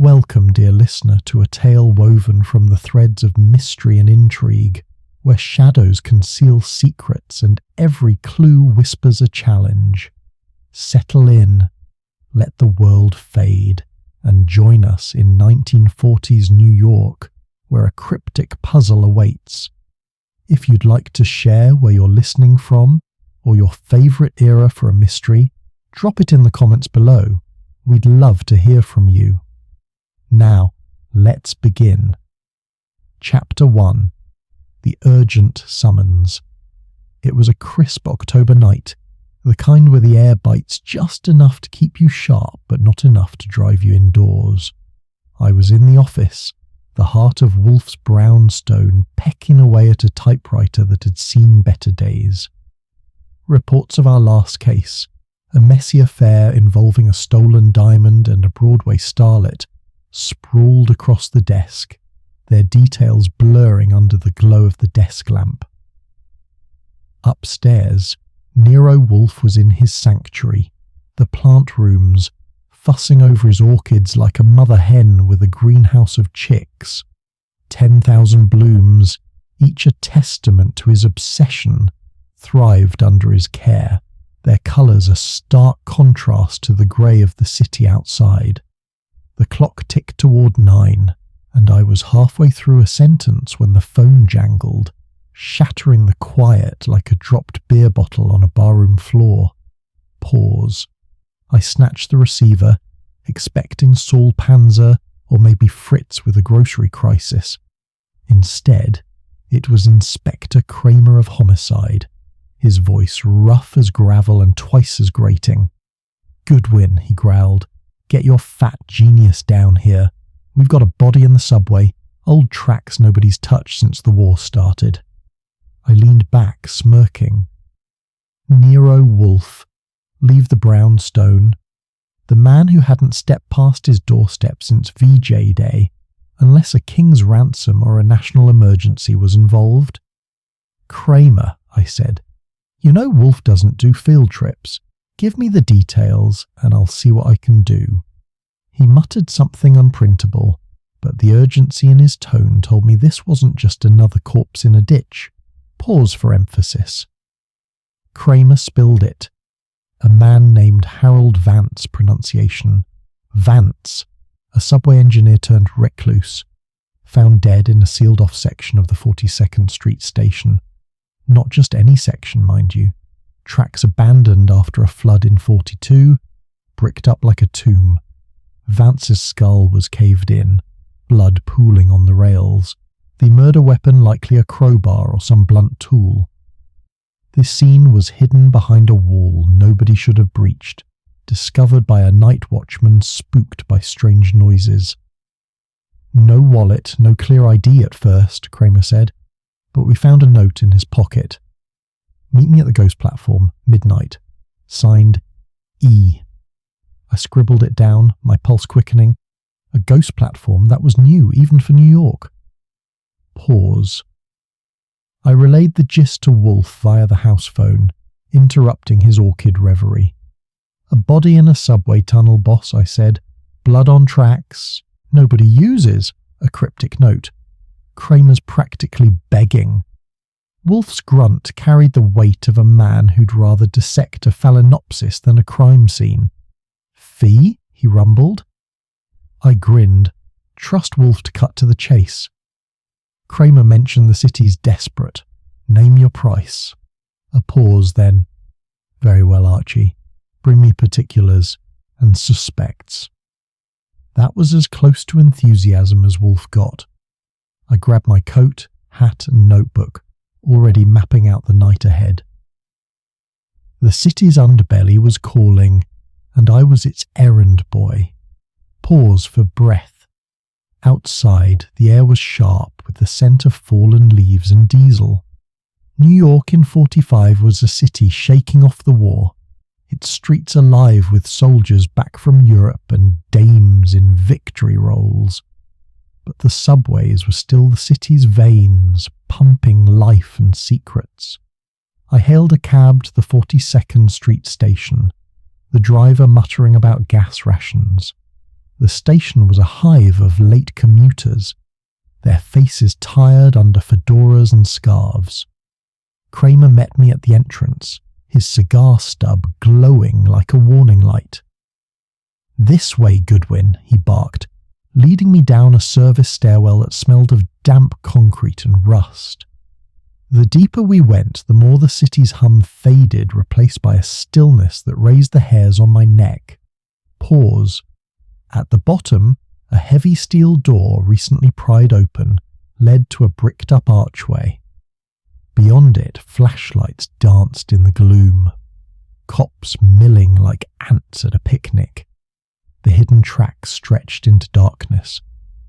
Welcome, dear listener, to a tale woven from the threads of mystery and intrigue, where shadows conceal secrets and every clue whispers a challenge. Settle in, let the world fade, and join us in 1940s New York, where a cryptic puzzle awaits. If you'd like to share where you're listening from, or your favourite era for a mystery, drop it in the comments below. We'd love to hear from you. Now, let's begin. Chapter 1. The Urgent Summons. It was a crisp October night, the kind where the air bites just enough to keep you sharp but not enough to drive you indoors. I was in the office, the heart of Wolfe's brownstone pecking away at a typewriter that had seen better days. Reports of our last case, a messy affair involving a stolen diamond and a Broadway starlet, sprawled across the desk, their details blurring under the glow of the desk lamp. Upstairs, Nero Wolfe was in his sanctuary, the plant rooms, fussing over his orchids like a mother hen with a greenhouse of chicks. 10,000 blooms, each a testament to his obsession, thrived under his care, their colours a stark contrast to the grey of the city outside. The clock ticked toward 9, and I was halfway through a sentence when the phone jangled, shattering the quiet like a dropped beer bottle on a barroom floor. Pause. I snatched the receiver, expecting Saul Panzer or maybe Fritz with a grocery crisis. Instead, it was Inspector Kramer of Homicide, his voice rough as gravel and twice as grating. "Goodwin," he growled. "Get your fat genius down here. We've got a body in the subway, old tracks nobody's touched since the war started." I leaned back, smirking. Nero Wolfe, leave the brownstone. The man who hadn't stepped past his doorstep since VJ Day, unless a king's ransom or a national emergency was involved. "Kramer," I said, "you know Wolfe doesn't do field trips. Give me the details, and I'll see what I can do." He muttered something unprintable, but the urgency in his tone told me this wasn't just another corpse in a ditch. Pause for emphasis. Kramer spilled it. A man named Harold Vance pronunciation. Vance, a subway engineer turned recluse, found dead in a sealed-off section of the 42nd Street station. Not just any section, mind you. Tracks abandoned after a flood in 42, bricked up like a tomb. Vance's skull was caved in, blood pooling on the rails, the murder weapon likely a crowbar or some blunt tool. This scene was hidden behind a wall nobody should have breached, discovered by a night watchman spooked by strange noises. "No wallet, no clear ID at first," Kramer said, "but we found a note in his pocket. Meet me at the ghost platform, midnight. Signed, E." I scribbled it down, my pulse quickening. A ghost platform, that was new, even for New York. Pause. I relayed the gist to Wolfe via the house phone, interrupting his orchid reverie. "A body in a subway tunnel, boss," I said. "Blood on tracks. Nobody uses." A cryptic note. Kramer's practically begging. Wolfe's grunt carried the weight of a man who'd rather dissect a phalaenopsis than a crime scene. "Fee?" he rumbled. I grinned. Trust Wolfe to cut to the chase. Kramer mentioned the city's desperate. "Name your price." A pause, then. "Very well, Archie. Bring me particulars and suspects." That was as close to enthusiasm as Wolfe got. I grabbed my coat, hat and notebook, already mapping out the night ahead. The city's underbelly was calling, and I was its errand boy. Pause for breath. Outside, the air was sharp with the scent of fallen leaves and diesel. New York in 45 was a city shaking off the war, its streets alive with soldiers back from Europe and dames in victory rolls. But the subways were still the city's veins, pumping life and secrets. I hailed a cab to the 42nd Street station, the driver muttering about gas rations. The station was a hive of late commuters, their faces tired under fedoras and scarves. Kramer met me at the entrance, his cigar stub glowing like a warning light. "This way, Goodwin," he barked, leading me down a service stairwell that smelled of damp concrete and rust. The deeper we went, the more the city's hum faded, replaced by a stillness that raised the hairs on my neck. Pause. At the bottom, a heavy steel door, recently pried open, led to a bricked-up archway. Beyond it, flashlights danced in the gloom, cops milling like ants at a picnic. The hidden tracks stretched into darkness,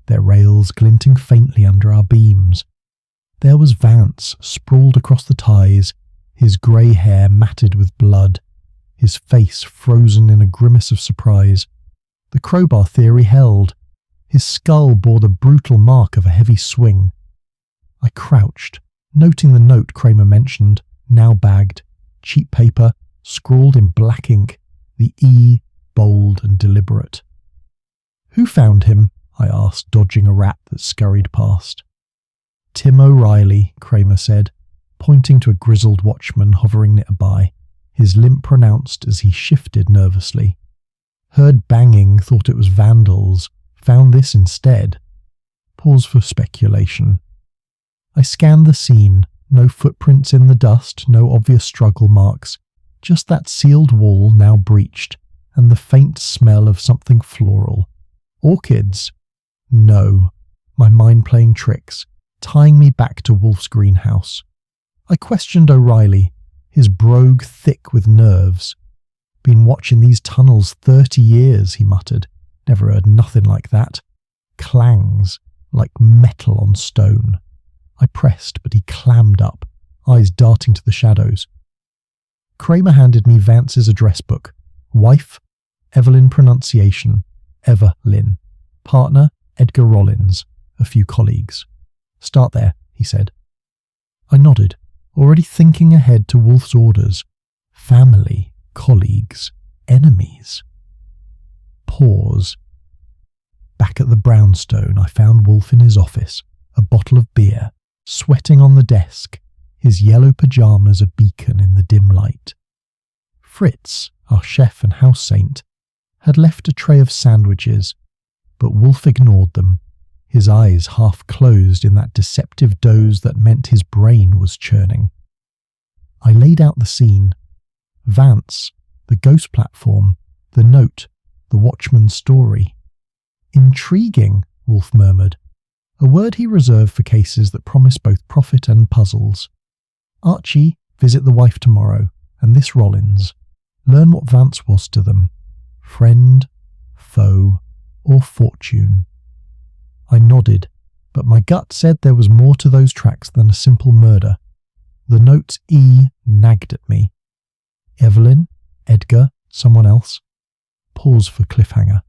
their rails glinting faintly under our beams. There was Vance, sprawled across the ties, his grey hair matted with blood, his face frozen in a grimace of surprise. The crowbar theory held. His skull bore the brutal mark of a heavy swing. I crouched, noting the note Kramer mentioned, now bagged, cheap paper, scrawled in black ink, the E bold and deliberate. "Who found him?" I asked, dodging a rat that scurried past. "Tim O'Reilly," Kramer said, pointing to a grizzled watchman hovering nearby, his limp pronounced as he shifted nervously. "Heard banging, thought it was vandals, found this instead." Pause for speculation. I scanned the scene, no footprints in the dust, no obvious struggle marks, just that sealed wall now breached, and the faint smell of something floral. Orchids? No. My mind playing tricks, tying me back to Wolfe's greenhouse. I questioned O'Reilly, his brogue thick with nerves. "Been watching these tunnels 30 years, he muttered. "Never heard nothing like that. Clangs, like metal on stone." I pressed, but he clammed up, eyes darting to the shadows. Kramer handed me Vance's address book. Wife, Evelyn pronunciation, Evelyn. Partner, Edgar Rollins. A few colleagues. "Start there," he said. I nodded, already thinking ahead to Wolfe's orders. Family, colleagues, enemies. Pause. Back at the brownstone, I found Wolfe in his office, a bottle of beer, sweating on the desk, his yellow pyjamas a beacon in the dim light. Fritz, our chef and house saint, had left a tray of sandwiches, but Wolfe ignored them, his eyes half closed in that deceptive doze that meant his brain was churning. I laid out the scene. Vance, the ghost platform, the note, the watchman's story. "Intriguing," Wolfe murmured, a word he reserved for cases that promised both profit and puzzles. "Archie, visit the wife tomorrow, and this Rollins. Learn what Vance was to them. Friend, foe, or fortune." I nodded, but my gut said there was more to those tracks than a simple murder. The note's E nagged at me. Evelyn, Edgar, someone else. Pause for cliffhanger.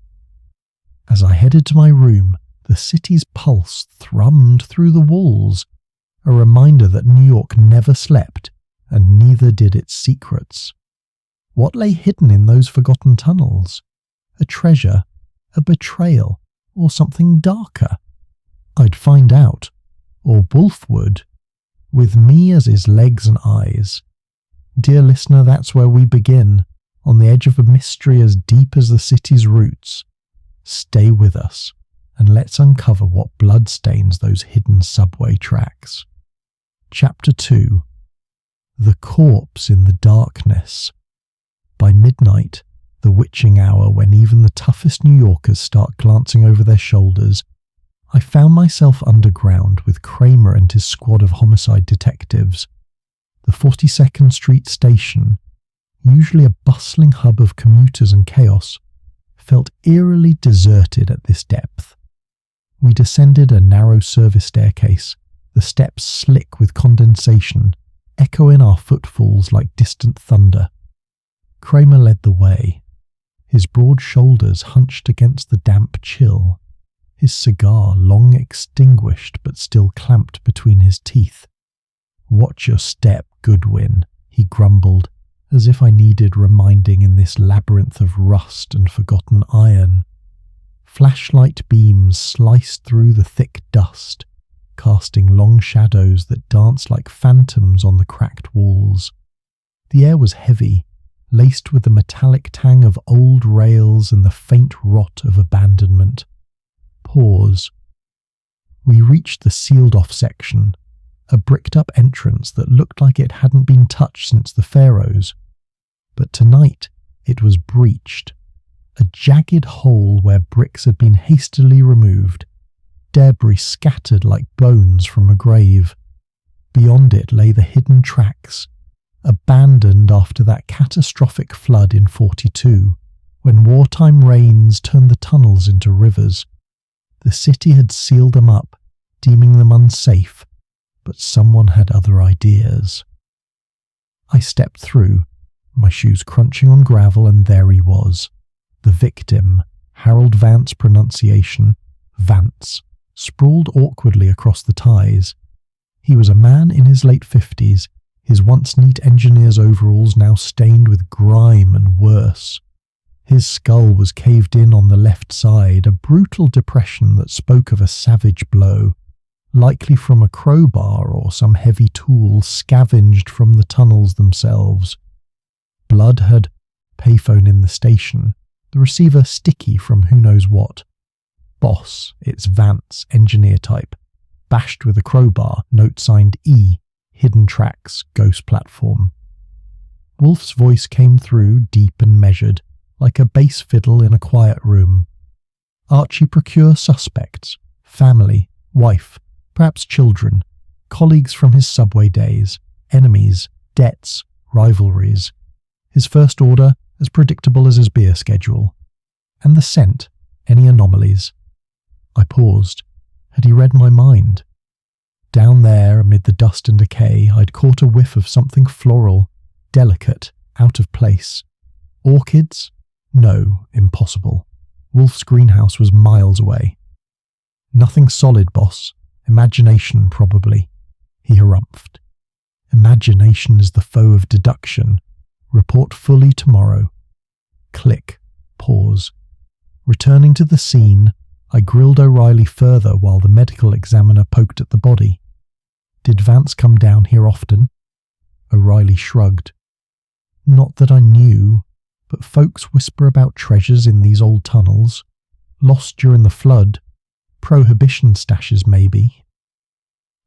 As I headed to my room, the city's pulse thrummed through the walls, a reminder that New York never slept, and neither did its secrets. What lay hidden in those forgotten tunnels? A treasure, a betrayal, or something darker? I'd find out, or Wolfe would, with me as his legs and eyes. Dear listener, that's where we begin, on the edge of a mystery as deep as the city's roots. Stay with us, and let's uncover what bloodstains those hidden subway tracks. Chapter 2. The Corpse in the Darkness. By midnight, the witching hour when even the toughest New Yorkers start glancing over their shoulders, I found myself underground with Kramer and his squad of homicide detectives. The 42nd Street station, usually a bustling hub of commuters and chaos, felt eerily deserted at this depth. We descended a narrow service staircase, the steps slick with condensation, echoing our footfalls like distant thunder. Kramer led the way, his broad shoulders hunched against the damp chill, his cigar long extinguished but still clamped between his teeth. "Watch your step, Goodwin," he grumbled, as if I needed reminding in this labyrinth of rust and forgotten iron. Flashlight beams sliced through the thick dust, casting long shadows that danced like phantoms on the cracked walls. The air was heavy, laced with the metallic tang of old rails and the faint rot of abandonment. Pause. We reached the sealed-off section, a bricked-up entrance that looked like it hadn't been touched since the pharaohs. But tonight it was breached, a jagged hole where bricks had been hastily removed, debris scattered like bones from a grave. Beyond it lay the hidden tracks, abandoned after that catastrophic flood in 42, when wartime rains turned the tunnels into rivers. The city had sealed them up, deeming them unsafe, but someone had other ideas. I stepped through, my shoes crunching on gravel, and there he was. The victim, Harold Vance pronunciation, Vance, sprawled awkwardly across the ties. He was a man in his late 50s, his once neat engineer's overalls now stained with grime and worse. His skull was caved in on the left side, a brutal depression that spoke of a savage blow, likely from a crowbar or some heavy tool scavenged from the tunnels themselves. Blood had payphone in the station, the receiver sticky from who knows what. Boss, it's Vance, engineer type, bashed with a crowbar, note signed E, hidden tracks, ghost platform. Wolfe's voice came through, deep and measured, like a bass fiddle in a quiet room. Archie procure suspects, family, wife, perhaps children, colleagues from his subway days, enemies, debts, rivalries. His first order, as predictable as his beer schedule. And the scent, any anomalies. I paused. Had he read my mind? Down there, amid the dust and decay, I'd caught a whiff of something floral, delicate, out of place. Orchids? No, impossible. Wolfe's greenhouse was miles away. Nothing solid, boss. Imagination, probably. He harumphed. Imagination is the foe of deduction. Report fully tomorrow. Click. Pause. Returning to the scene, I grilled O'Reilly further while the medical examiner poked at the body. Did Vance come down here often? O'Reilly shrugged. Not that I knew, but folks whisper about treasures in these old tunnels. Lost during the flood. Prohibition stashes, maybe.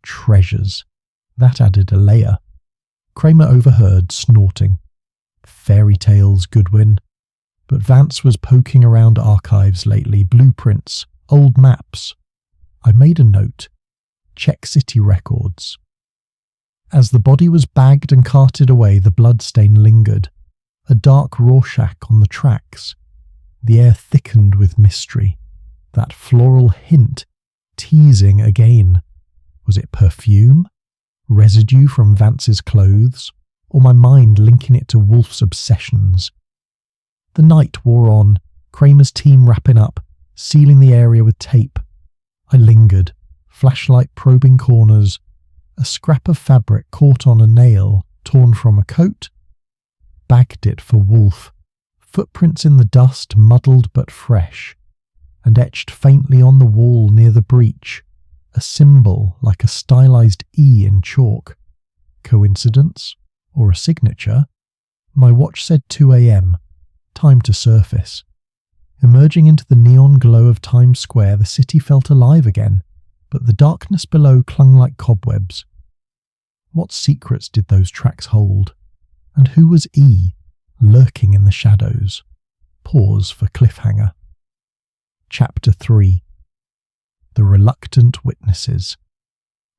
Treasures. That added a layer. Kramer overheard, snorting. Fairy tales, Goodwin. But Vance was poking around archives lately, blueprints, old maps. I made a note. Check city records. As the body was bagged and carted away, the bloodstain lingered. A dark Rorschach on the tracks. The air thickened with mystery. That floral hint, teasing again. Was it perfume? Residue from Vance's clothes? Or my mind linking it to Wolfe's obsessions? The night wore on, Kramer's team wrapping up, sealing the area with tape. I lingered, flashlight probing corners, a scrap of fabric caught on a nail, torn from a coat. Bagged it for Wolfe, footprints in the dust, muddled but fresh, and etched faintly on the wall near the breach, a symbol like a stylized E in chalk. Coincidence? Or a signature? My watch said 2 a.m, time to surface. Emerging into the neon glow of Times Square, the city felt alive again, but the darkness below clung like cobwebs. What secrets did those tracks hold? And who was E, lurking in the shadows? Pause for cliffhanger. Chapter 3. The Reluctant Witnesses.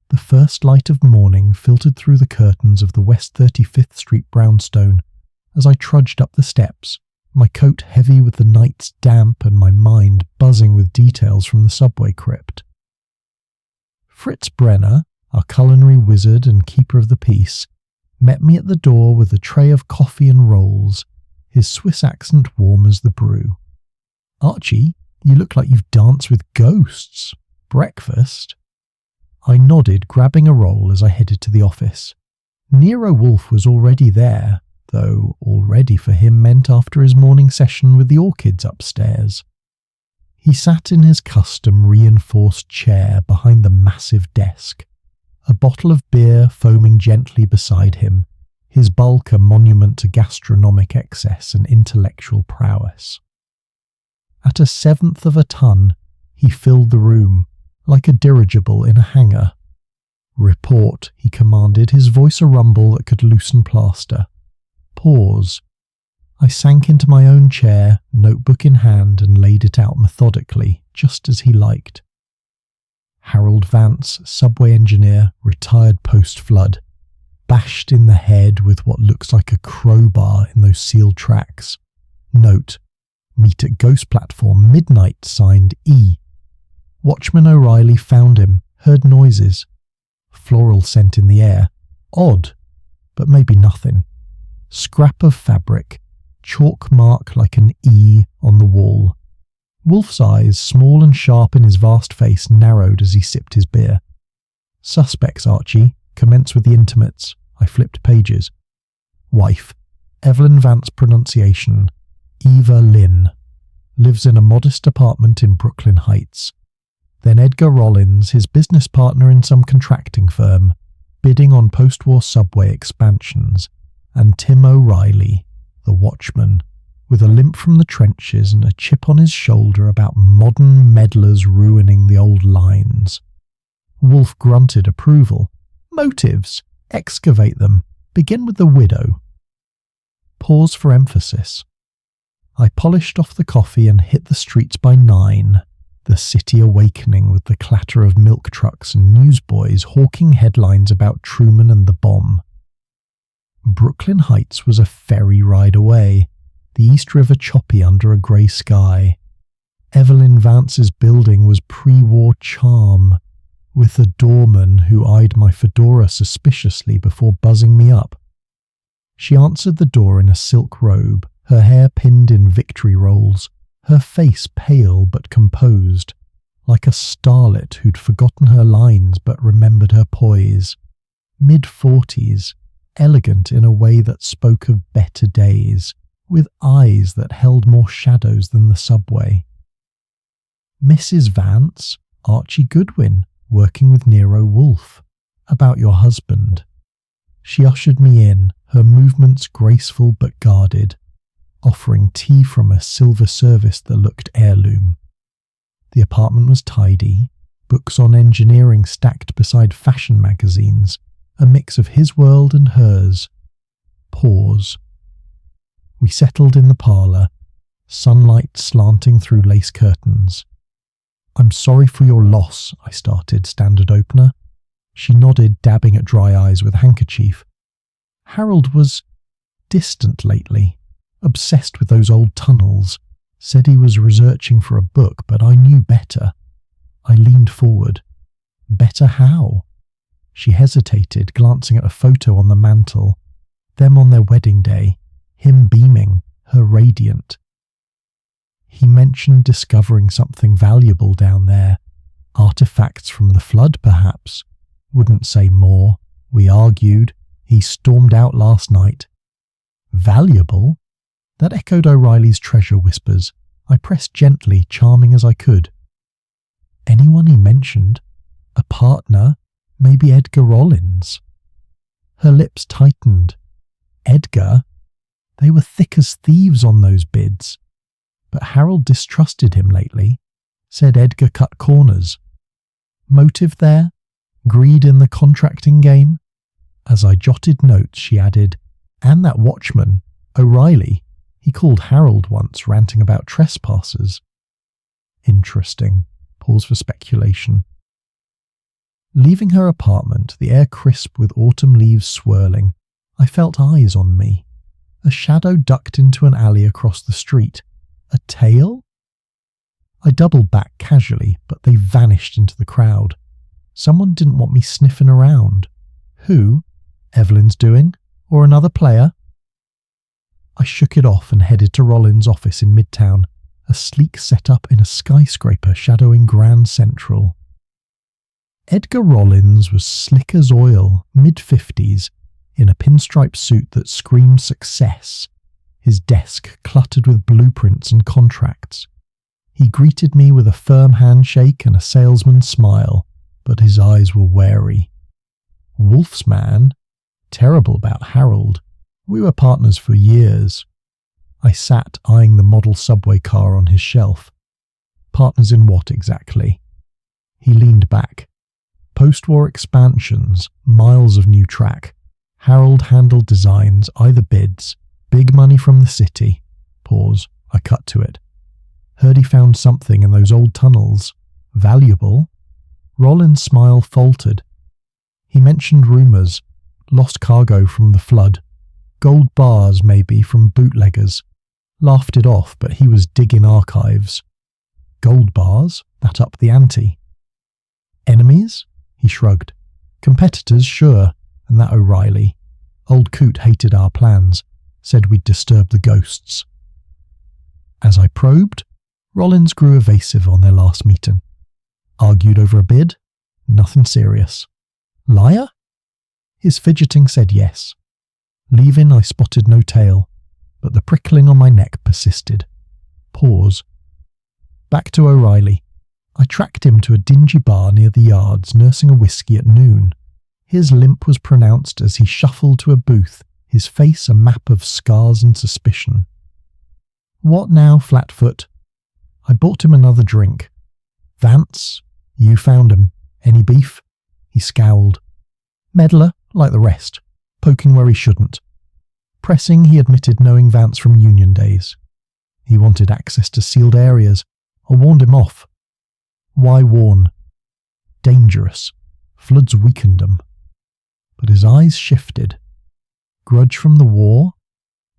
The first light of morning filtered through the curtains of the West 35th Street brownstone as I trudged up the steps, my coat heavy with the night's damp and my mind buzzing with details from the subway crypt. Fritz Brenner, our culinary wizard and keeper of the peace, met me at the door with a tray of coffee and rolls, his Swiss accent warm as the brew. "Archie, you look like you've danced with ghosts. Breakfast?" I nodded, grabbing a roll as I headed to the office. Nero Wolfe was already there, though already for him meant after his morning session with the orchids upstairs. He sat in his custom reinforced chair behind the massive desk, a bottle of beer foaming gently beside him, his bulk a monument to gastronomic excess and intellectual prowess. At 1/7 of a ton, he filled the room, like a dirigible in a hangar. "Report," he commanded, his voice a rumble that could loosen plaster. Pause. I sank into my own chair, notebook in hand, and laid it out methodically, just as he liked. Harold Vance, subway engineer, retired post-flood, bashed in the head with what looks like a crowbar in those sealed tracks. Note: meet at Ghost Platform, midnight, signed E. Watchman O'Reilly found him, heard noises. Floral scent in the air. Odd, but maybe nothing. Scrap of fabric, chalk mark like an E on the wall. Wolfe's eyes, small and sharp in his vast face, narrowed as he sipped his beer. "Suspects, Archie. Commence with the intimates." I flipped pages. "Wife, Evelyn Vance pronunciation, Eva Lynn. Lives in a modest apartment in Brooklyn Heights. Then Edgar Rollins, his business partner in some contracting firm, bidding on post-war subway expansions, and Tim O'Reilly, the watchman, with a limp from the trenches and a chip on his shoulder about modern meddlers ruining the old lines." Wolfe grunted approval. "Motives. Excavate them. Begin with the widow." Pause for emphasis. I polished off the coffee and hit the streets by 9, the city awakening with the clatter of milk trucks and newsboys hawking headlines about Truman and the bomb. Brooklyn Heights was a ferry ride away, the East River choppy under a grey sky. Evelyn Vance's building was pre-war charm, with the doorman who eyed my fedora suspiciously before buzzing me up. She answered the door in a silk robe, her hair pinned in victory rolls, her face pale but composed, like a starlet who'd forgotten her lines but remembered her poise. Mid-40s, elegant in a way that spoke of better days, with eyes that held more shadows than the subway. "Mrs. Vance, Archie Goodwin, working with Nero Wolfe. About your husband." She ushered me in, her movements graceful but guarded, offering tea from a silver service that looked heirloom. The apartment was tidy, books on engineering stacked beside fashion magazines, a mix of his world and hers. Pause. We settled in the parlour, sunlight slanting through lace curtains. "I'm sorry for your loss," I started, standard opener. She nodded, dabbing at dry eyes with a handkerchief. "Harold was distant lately, obsessed with those old tunnels, said he was researching for a book, but I knew better." I leaned forward. "Better how?" She hesitated, glancing at a photo on the mantel. Them on their wedding day, him beaming, her radiant. "He mentioned discovering something valuable down there. Artifacts from the flood, perhaps. Wouldn't say more. We argued. He stormed out last night." "Valuable?" That echoed O'Reilly's treasure whispers. I pressed gently, charming as I could. "Anyone he mentioned? A partner? Maybe Edgar Rollins?" Her lips tightened. "Edgar? They were thick as thieves on those bids. But Harold distrusted him lately. Said Edgar cut corners. Motive there? Greed in the contracting game?" As I jotted notes, she added, "And that watchman, O'Reilly. He called Harold once, ranting about trespassers." Interesting. Pause for speculation. Leaving her apartment, the air crisp with autumn leaves swirling, I felt eyes on me. A shadow ducked into an alley across the street. A tail? I doubled back casually, but they vanished into the crowd. Someone didn't want me sniffing around. Who? Evelyn's doing? Or another player? I shook it off and headed to Rollins' office in Midtown, a sleek setup in a skyscraper shadowing Grand Central. Edgar Rollins was slick as oil, mid-50s, in a pinstripe suit that screamed success, his desk cluttered with blueprints and contracts. He greeted me with a firm handshake and a salesman's smile, but his eyes were wary. Wolfe's man? Terrible about Harold. We were partners for years. I sat eyeing the model subway car on his shelf. Partners in what exactly? He leaned back. Post-war expansions, miles of new track. Harold handled designs, either bids, big money from the city. Pause. I cut to it. Heard he found something in those old tunnels. Valuable? Rollins' smile faltered. He mentioned rumours. Lost cargo from the flood. Gold bars, maybe, from bootleggers. Laughed it off, but he was digging archives. Gold bars? That upped the ante. Enemies? He shrugged. Competitors, sure, and that O'Reilly. Old Coot hated our plans, said we'd disturb the ghosts. As I probed, Rollins grew evasive on their last meeting. Argued over a bid? Nothing serious. Liar? His fidgeting said yes. Leaving, I spotted no tail, but the prickling on my neck persisted. Pause. Back to O'Reilly. I tracked him to a dingy bar near the yards, nursing a whiskey at noon. His limp was pronounced as he shuffled to a booth, his face a map of scars and suspicion. What now, Flatfoot? I bought him another drink. Vance, you found him. Any beef? He scowled. Meddler, like the rest, poking where he shouldn't. Pressing, he admitted knowing Vance from union days. He wanted access to sealed areas. I warned him off. Why warn? Dangerous. Floods weakened him. But his eyes shifted. Grudge from the war?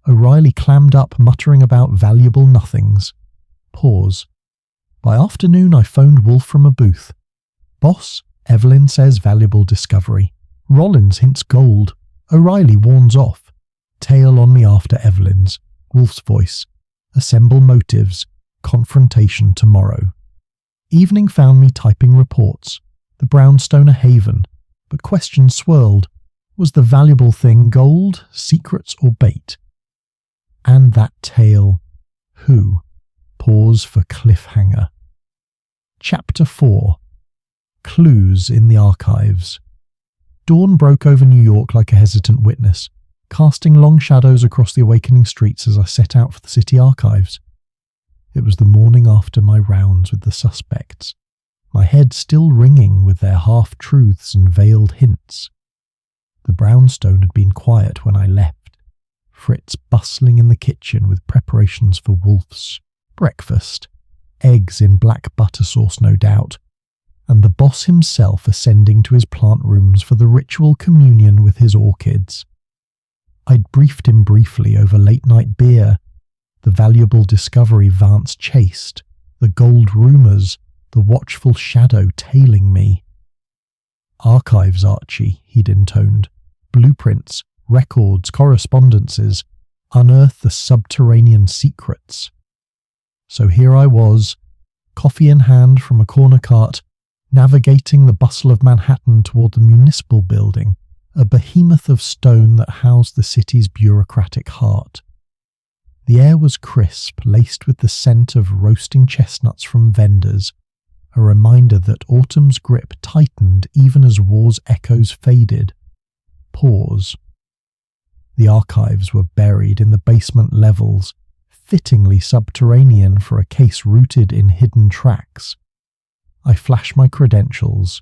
O'Reilly clammed up, muttering about valuable nothings. Pause. By afternoon I phoned Wolfe from a booth. Boss, Evelyn says valuable discovery. Rollins hints gold. O'Reilly warns off. Tail on me after Evelyn's. Wolfe's voice. Assemble motives. Confrontation tomorrow. Evening found me typing reports. The brownstone a haven. But questions swirled. Was the valuable thing gold, secrets, or bait? And that tale. Who? Pause for cliffhanger. Chapter 4. Clues in the archives. Dawn broke over New York like a hesitant witness, casting long shadows across the awakening streets as I set out for the city archives. It was the morning after my rounds with the suspects, my head still ringing with their half-truths and veiled hints. The brownstone had been quiet when I left, Fritz bustling in the kitchen with preparations for Wolfe's breakfast, eggs in black butter sauce no doubt, and the boss himself ascending to his plant rooms for the ritual communion with his orchids. I'd briefed him briefly over late-night beer, the valuable discovery Vance chased, the gold rumours, the watchful shadow tailing me. Archives, Archie, he'd intoned. Blueprints, records, correspondences. Unearth the subterranean secrets. So here I was, coffee in hand from a corner cart, navigating the bustle of Manhattan toward the municipal building, a behemoth of stone that housed the city's bureaucratic heart. The air was crisp, laced with the scent of roasting chestnuts from vendors, a reminder that autumn's grip tightened even as war's echoes faded. Pause. The archives were buried in the basement levels, fittingly subterranean for a case rooted in hidden tracks. I flashed my credentials.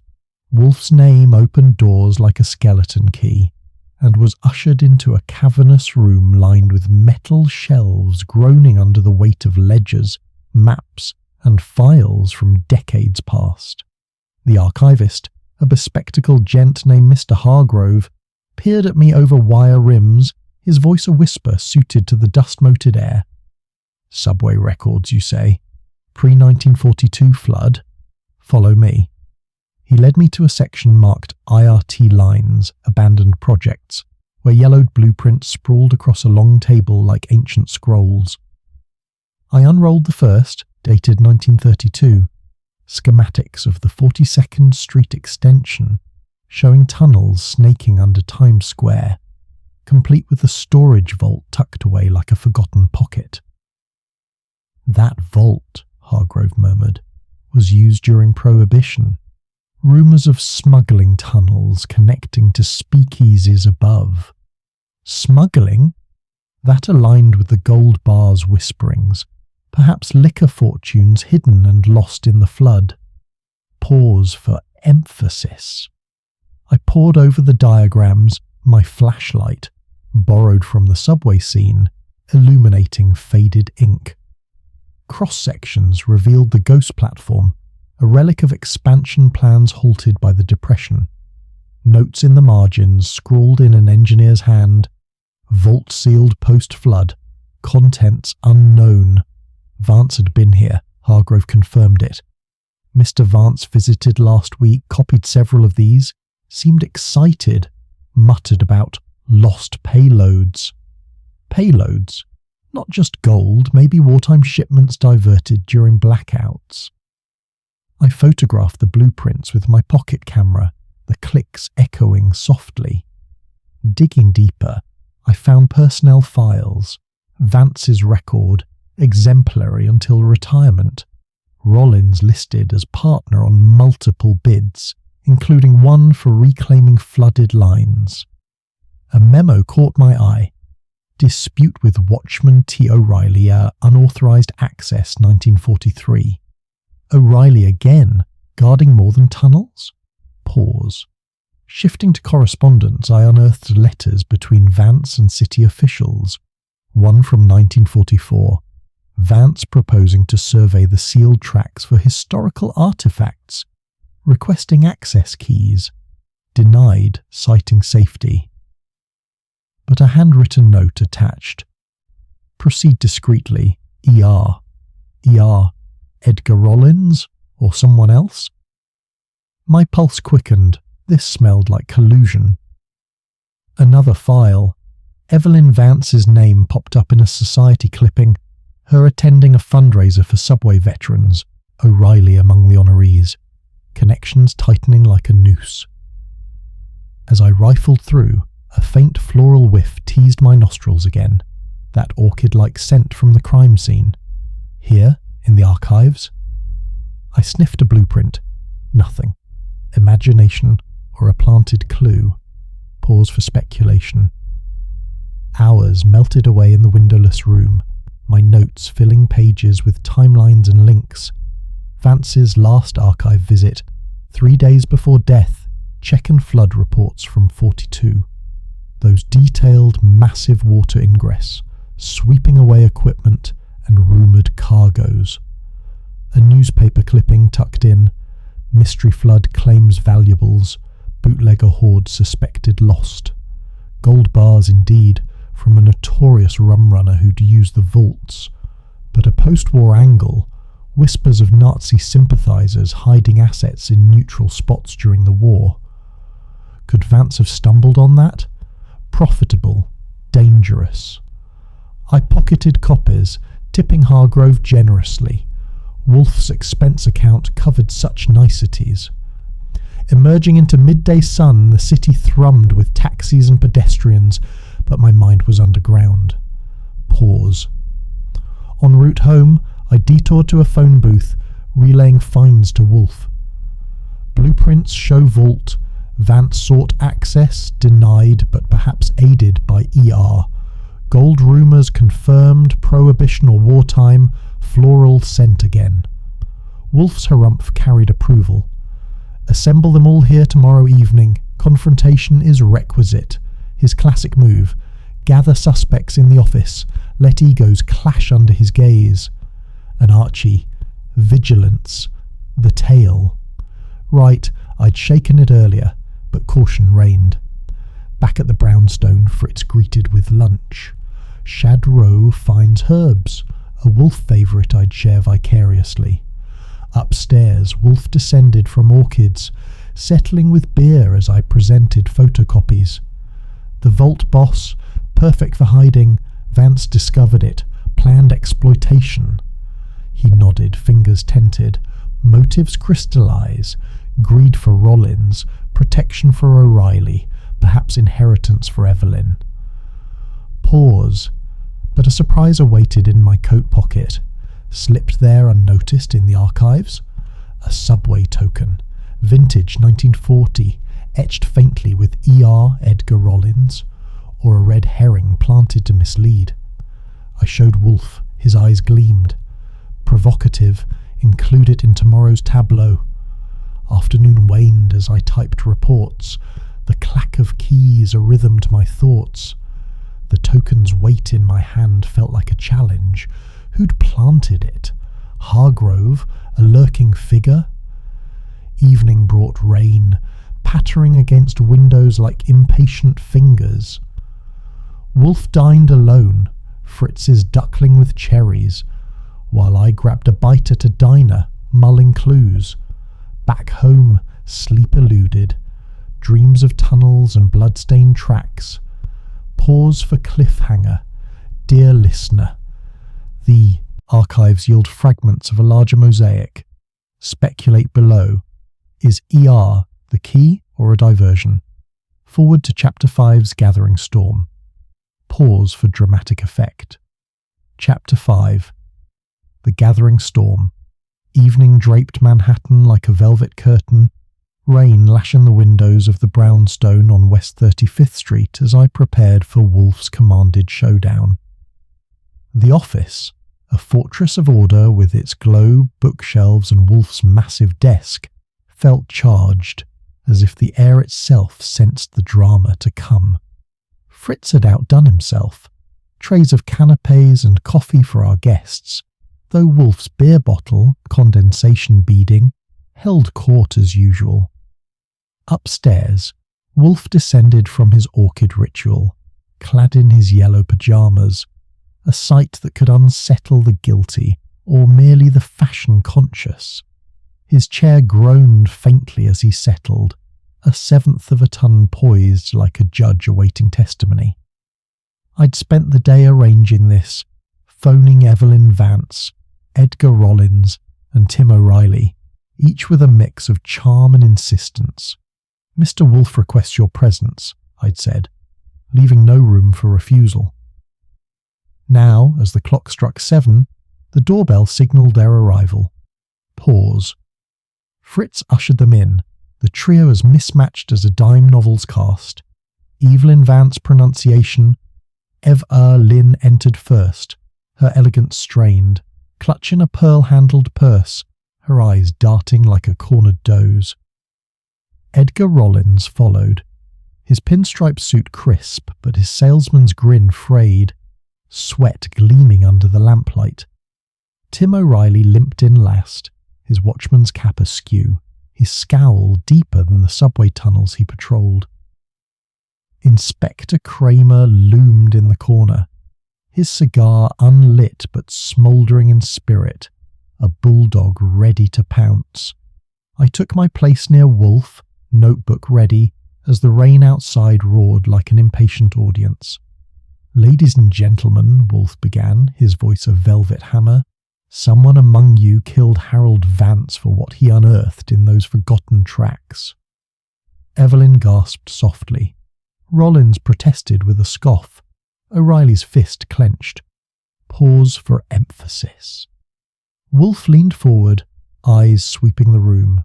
Wolfe's name opened doors like a skeleton key, and was ushered into a cavernous room lined with metal shelves groaning under the weight of ledgers, maps, and files from decades past. The archivist, a bespectacled gent named Mr. Hargrove, peered at me over wire rims, his voice a whisper suited to the dust-moted air. Subway records, you say? Pre-1942 flood? Follow me. He led me to a section marked IRT lines, abandoned projects, where yellowed blueprints sprawled across a long table like ancient scrolls. I unrolled the first, dated 1932, schematics of the 42nd Street extension, showing tunnels snaking under Times Square, complete with a storage vault tucked away like a forgotten pocket. That vault, Hargrove murmured, was used during Prohibition. Rumours of smuggling tunnels connecting to speakeasies above. Smuggling? That aligned with the gold bar's whisperings. Perhaps liquor fortunes hidden and lost in the flood. Pause for emphasis. I pored over the diagrams, my flashlight, borrowed from the subway scene, illuminating faded ink. Cross-sections revealed the ghost platform, a relic of expansion plans halted by the Depression. Notes in the margins scrawled in an engineer's hand, vault sealed post-flood, contents unknown. Vance had been here, Hargrove confirmed it. Mr. Vance visited last week, copied several of these, seemed excited, muttered about lost payloads. Payloads? Not just gold, maybe wartime shipments diverted during blackouts. I photographed the blueprints with my pocket camera, the clicks echoing softly. Digging deeper, I found personnel files, Vance's record, exemplary until retirement. Rollins listed as partner on multiple bids, including one for reclaiming flooded lines. A memo caught my eye. Dispute with Watchman T. O'Reilly, unauthorized access 1943. O'Reilly again, guarding more than tunnels? Pause. Shifting to correspondence, I unearthed letters between Vance and city officials. One from 1944. Vance proposing to survey the sealed tracks for historical artifacts, requesting access keys, denied citing safety. But a handwritten note attached. Proceed discreetly, ER. ER, Edgar Rollins, or someone else? My pulse quickened. This smelled like collusion. Another file. Evelyn Vance's name popped up in a society clipping, her attending a fundraiser for subway veterans, O'Reilly among the honorees, connections tightening like a noose. As I rifled through, a faint floral whiff teased my nostrils again, that orchid-like scent from the crime scene. Here, in the archives? I sniffed a blueprint. Nothing. Imagination or a planted clue. Pause for speculation. Hours melted away in the windowless room, my notes filling pages with timelines and links. Vance's last archive visit, 3 days before death, check and flood reports from 42. Those detailed, massive water ingress, sweeping away equipment and rumoured cargoes. A newspaper clipping tucked in, mystery flood claims valuables, bootlegger hoard suspected lost. Gold bars indeed, from a notorious rum runner who'd used the vaults, but a post-war angle, whispers of Nazi sympathisers hiding assets in neutral spots during the war. Could Vance have stumbled on that? Profitable, dangerous. I pocketed copies, tipping Hargrove generously. Wolfe's expense account covered such niceties. Emerging into midday sun, the city thrummed with taxis and pedestrians, but my mind was underground. Pause. En route home, I detoured to a phone booth, relaying fines to Wolfe. Blueprints show vault. Vance sought access, denied, but perhaps aided by ER. Gold rumours confirmed, prohibition or wartime, floral scent again. Wolfe's harumph carried approval. Assemble them all here tomorrow evening. Confrontation is requisite. His classic move. Gather suspects in the office. Let egos clash under his gaze. And Archie. Vigilance. The tale. Right, I'd shaken it earlier, but caution reigned. Back at the brownstone, Fritz greeted with lunch. Shad Row finds herbs, a Wolfe favourite I'd share vicariously. Upstairs, Wolfe descended from orchids, settling with beer as I presented photocopies. The vault boss, perfect for hiding, Vance discovered it, planned exploitation. He nodded, fingers tented. Motives crystallise. Greed for Rollins, protection for O'Reilly, perhaps inheritance for Evelyn. Pause, but a surprise awaited in my coat pocket. slipped there unnoticed in the archives? A subway token, vintage 1940, etched faintly with E.R. Edgar Rollins, or a red herring planted to mislead? I showed Wolfe. His eyes gleamed. Provocative, include it in tomorrow's tableau. Afternoon waned as I typed reports. The clack of keys a rhythm to my thoughts. The token's weight in my hand felt like a challenge. Who'd planted it? Hargrove? A lurking figure? Evening brought rain, pattering against windows like impatient fingers. Wolfe dined alone, Fritz's duckling with cherries, while I grabbed a bite at a diner, mulling clues. Back home, sleep eluded, dreams of tunnels and bloodstained tracks. Pause for cliffhanger. Dear listener, the archives yield fragments of a larger mosaic. Speculate below. Is ER the key or a diversion? Forward to Chapter 5's Gathering Storm. Pause for dramatic effect. Chapter 5. The Gathering Storm. Evening draped Manhattan like a velvet curtain. Rain lashing the windows of the brownstone on West 35th Street as I prepared for Wolfe's commanded showdown. The office, a fortress of order with its globe, bookshelves and Wolfe's massive desk, felt charged, as if the air itself sensed the drama to come. Fritz had outdone himself. Trays of canapes and coffee for our guests, though Wolfe's beer bottle, condensation beading, held court as usual. Upstairs, Wolfe descended from his orchid ritual, clad in his yellow pyjamas, a sight that could unsettle the guilty or merely the fashion-conscious. His chair groaned faintly as he settled, a seventh of a ton poised like a judge awaiting testimony. I'd spent the day arranging this, phoning Evelyn Vance, Edgar Rollins, and Tim O'Reilly, each with a mix of charm and insistence. "Mr. Wolfe requests your presence," I'd said, leaving no room for refusal. Now, as the clock struck 7, the doorbell signalled their arrival. Pause. Fritz ushered them in, the trio as mismatched as a dime novel's cast. Evelyn Vance's pronunciation. Lynn entered first, her elegance strained, clutching a pearl-handled purse, her eyes darting like a cornered doe's. Edgar Rollins followed, his pinstripe suit crisp but his salesman's grin frayed, sweat gleaming under the lamplight. Tim O'Reilly limped in last, his watchman's cap askew, his scowl deeper than the subway tunnels he patrolled. Inspector Kramer loomed in the corner, his cigar unlit but smouldering in spirit, a bulldog ready to pounce. I took my place near Wolfe, notebook ready, as the rain outside roared like an impatient audience. "Ladies and gentlemen," Wolfe began, his voice a velvet hammer, "someone among you killed Harold Vance for what he unearthed in those forgotten tracks." Evelyn gasped softly. Rollins protested with a scoff. O'Reilly's fist clenched. Pause for emphasis. Wolfe leaned forward, eyes sweeping the room.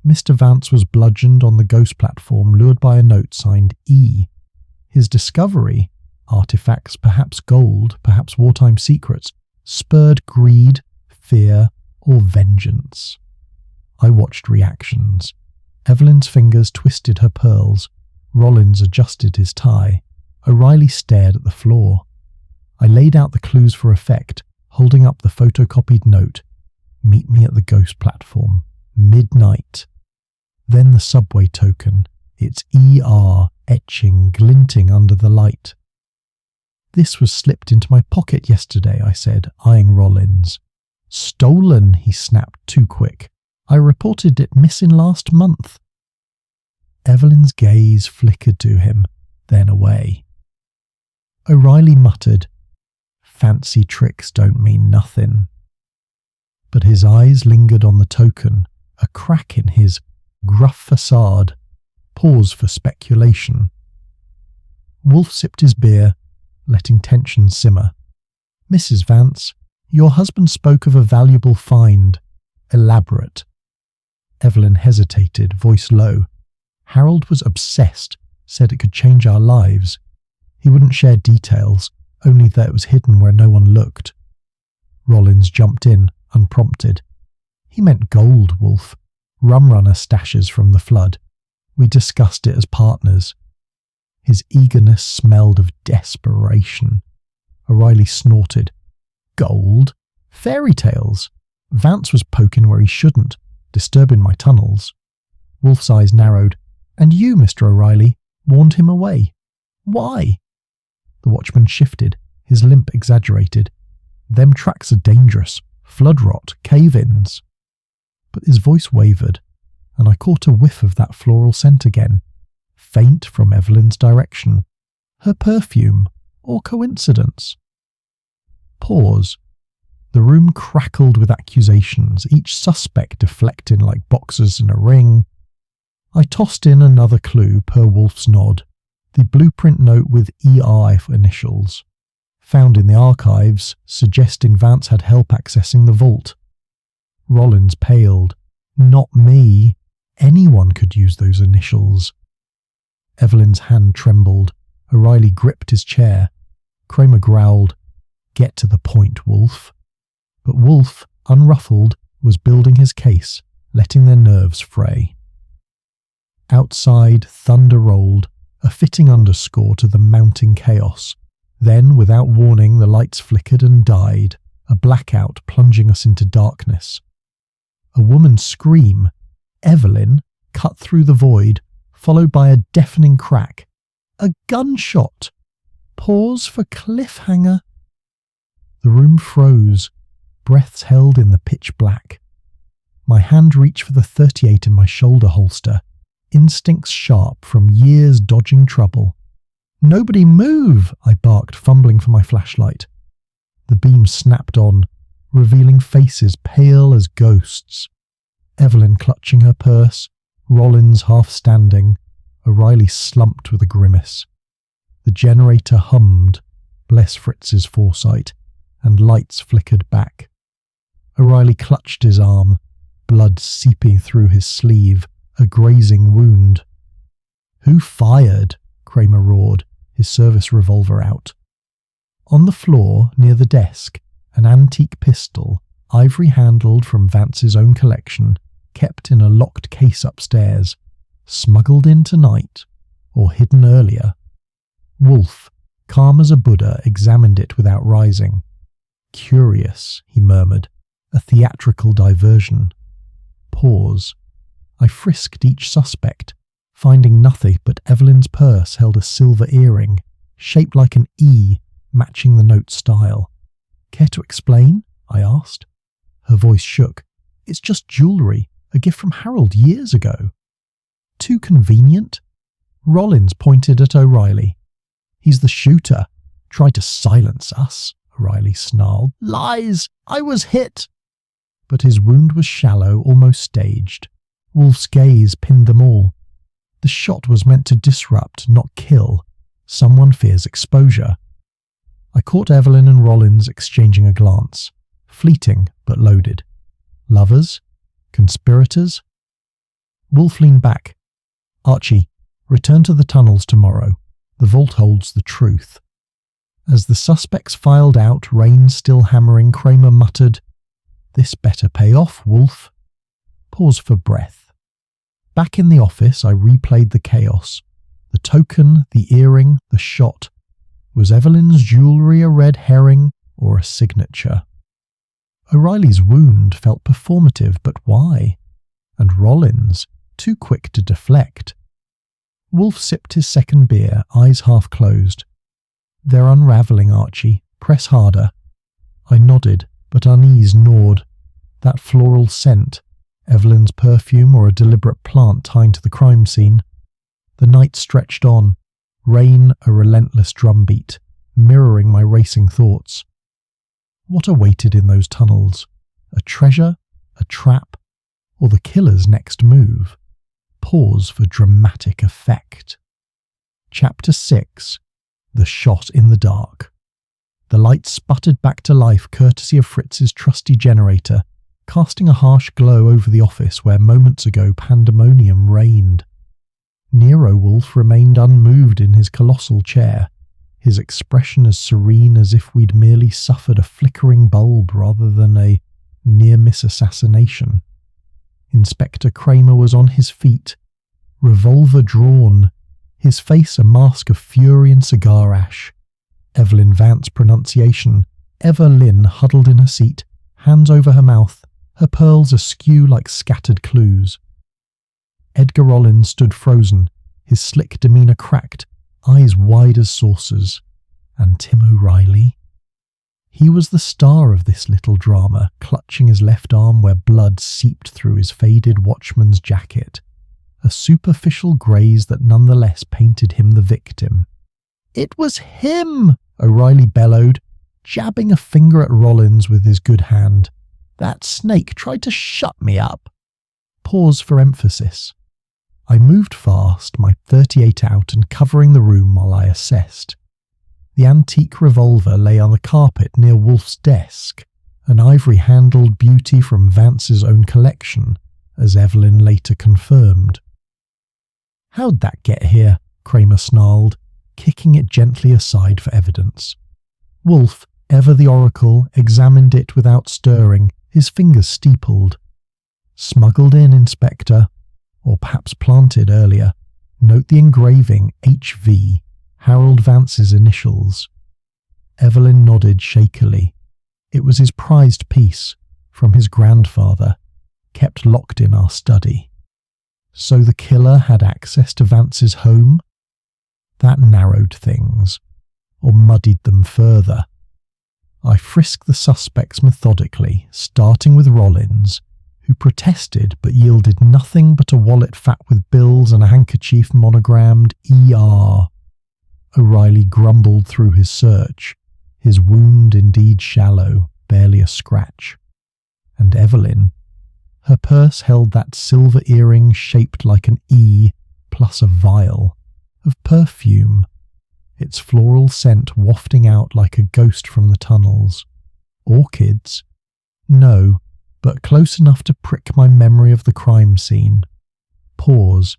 Mr. Vance was bludgeoned on the ghost platform, lured by a note signed E. His discovery, artifacts, perhaps gold, perhaps wartime secrets, spurred greed, fear, or vengeance. I watched reactions. Evelyn's fingers twisted her pearls. Rollins adjusted his tie. O'Reilly stared at the floor. I laid out the clues for effect, holding up the photocopied note. "Meet me at the ghost platform. Midnight." Then the subway token, its ER etching glinting under the light. "This was slipped into my pocket yesterday," I said, eyeing Rollins. "Stolen," he snapped too quick. "I reported it missing last month." Evelyn's gaze flickered to him, then away. O'Reilly muttered, "Fancy tricks don't mean nothing." But his eyes lingered on the token, a crack in his gruff facade. Pause for speculation. Wolfe sipped his beer, letting tension simmer. "Mrs. Vance, Your husband spoke of a valuable find. Elaborate. Evelyn hesitated, voice low. Harold was obsessed, said it could change our lives. He wouldn't share details, only that it was hidden where no one looked. Rollins jumped in, unprompted. He meant gold, Wolfe. Rumrunner stashes from the flood. We discussed it as partners. His eagerness smelled of desperation. O'Reilly snorted. Gold? Fairy tales? Vance was poking where he shouldn't, disturbing my tunnels. Wolfe's eyes narrowed. And you, Mr. O'Reilly, warned him away. Why? The watchman shifted, his limp exaggerated. Them tracks are dangerous. Flood rot, cave-ins. But his voice wavered, and I caught a whiff of that floral scent again, faint from Evelyn's direction. Her perfume, or coincidence? Pause. The room crackled with accusations, each suspect deflecting like boxers in a ring. I tossed in another clue per Wolfe's nod, the blueprint note with EI initials, found in the archives, suggesting Vance had help accessing the vault. Rollins paled. Not me. Anyone could use those initials. Evelyn's hand trembled. O'Reilly gripped his chair. Kramer growled, Get to the point, Wolfe. But Wolfe, unruffled, was building his case, letting their nerves fray. Outside, thunder rolled, a fitting underscore to the mounting chaos. Then, without warning, the lights flickered and died, a blackout plunging us into darkness. A woman's scream, Evelyn, cut through the void, followed by a deafening crack. A gunshot! Pause for cliffhanger. The room froze, breaths held in the pitch black. My hand reached for the .38 in my shoulder holster, instincts sharp from years dodging trouble. Nobody move, I barked, fumbling for my flashlight. The beam snapped on, revealing faces pale as ghosts. Evelyn clutching her purse, Rollins half standing, O'Reilly slumped with a grimace. The generator hummed, bless Fritz's foresight, and lights flickered back. O'Reilly clutched his arm, blood seeping through his sleeve, a grazing wound. Who fired? Kramer roared, his service revolver out. On the floor, near the desk, an antique pistol, ivory-handled from Vance's own collection, kept in a locked case upstairs, smuggled in tonight, or hidden earlier. Wolfe, calm as a Buddha, examined it without rising. Curious, he murmured, a theatrical diversion. Pause. I frisked each suspect, finding nothing but Evelyn's purse held a silver earring, shaped like an E, matching the note's style. Care to explain? I asked. Her voice shook. It's just jewellery, a gift from Harold years ago. Too convenient? Rollins pointed at O'Reilly. He's the shooter. Tried to silence us, O'Reilly snarled. Lies! I was hit! But his wound was shallow, almost staged. Wolfe's gaze pinned them all. The shot was meant to disrupt, not kill. Someone fears exposure. I caught Evelyn and Rollins exchanging a glance. Fleeting, but loaded. Lovers? Conspirators? Wolfe leaned back. Archie, return to the tunnels tomorrow. The vault holds the truth. As the suspects filed out, rain still hammering, Kramer muttered, This better pay off, Wolfe. Pause for breath. Back in the office, I replayed the chaos. The token, the earring, the shot. Was Evelyn's jewellery a red herring or a signature? O'Reilly's wound felt performative, but why? And Rollins, too quick to deflect. Wolfe sipped his second beer, eyes half closed. They're unraveling, Archie. Press harder. I nodded, but unease gnawed. That floral scent, Evelyn's perfume or a deliberate plant tying to the crime scene. The night stretched on, rain a relentless drumbeat, mirroring my racing thoughts. What awaited in those tunnels? A treasure? A trap? Or the killer's next move? Pause for dramatic effect. Chapter 6. The Shot in the Dark. The light sputtered back to life courtesy of Fritz's trusty generator, casting a harsh glow over the office where moments ago pandemonium reigned. Nero Wolfe remained unmoved in his colossal chair, his expression as serene as if we'd merely suffered a flickering bulb rather than a near-miss assassination. Inspector Kramer was on his feet, revolver drawn, his face a mask of fury and cigar ash. Evelyn Vance's pronunciation, Evelyn huddled in her seat, hands over her mouth, her pearls askew like scattered clues. Edgar Rollins stood frozen, his slick demeanour cracked, eyes wide as saucers. And Tim O'Reilly? He was the star of this little drama, clutching his left arm where blood seeped through his faded watchman's jacket, a superficial graze that nonetheless painted him the victim. "It was him!" O'Reilly bellowed, jabbing a finger at Rollins with his good hand. "That snake tried to shut me up." Pause for emphasis. I moved fast, my .38 out and covering the room while I assessed. The antique revolver lay on the carpet near Wolfe's desk, an ivory-handled beauty from Vance's own collection, as Evelyn later confirmed. "How'd that get here?" Kramer snarled, kicking it gently aside for evidence. Wolfe, ever the oracle, examined it without stirring, his fingers steepled. "Smuggled in, Inspector. Or perhaps planted earlier. Note the engraving HV, Harold Vance's initials." Evelyn nodded shakily. It was his prized piece, from his grandfather, kept locked in our study. So the killer had access to Vance's home? That narrowed things, or muddied them further. I frisked the suspects methodically, starting with Rollins, who protested but yielded nothing but a wallet fat with bills and a handkerchief monogrammed ER. O'Reilly grumbled through his search, his wound indeed shallow, barely a scratch. And Evelyn, her purse held that silver earring shaped like an E plus a vial of perfume, its floral scent wafting out like a ghost from the tunnels. Orchids? No, but close enough to prick my memory of the crime scene. Pause.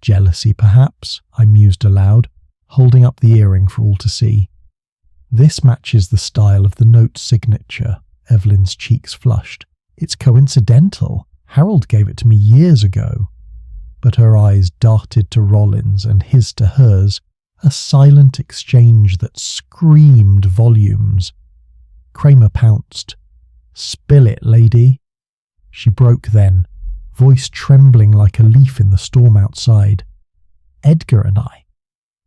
Jealousy, perhaps, I mused aloud, holding up the earring for all to see. This matches the style of the note signature. Evelyn's cheeks flushed. It's coincidental. Harold gave it to me years ago. But her eyes darted to Rollins and his to hers, a silent exchange that screamed volumes. Kramer pounced. "Spill it, lady." She broke then, voice trembling like a leaf in the storm outside. "Edgar and I,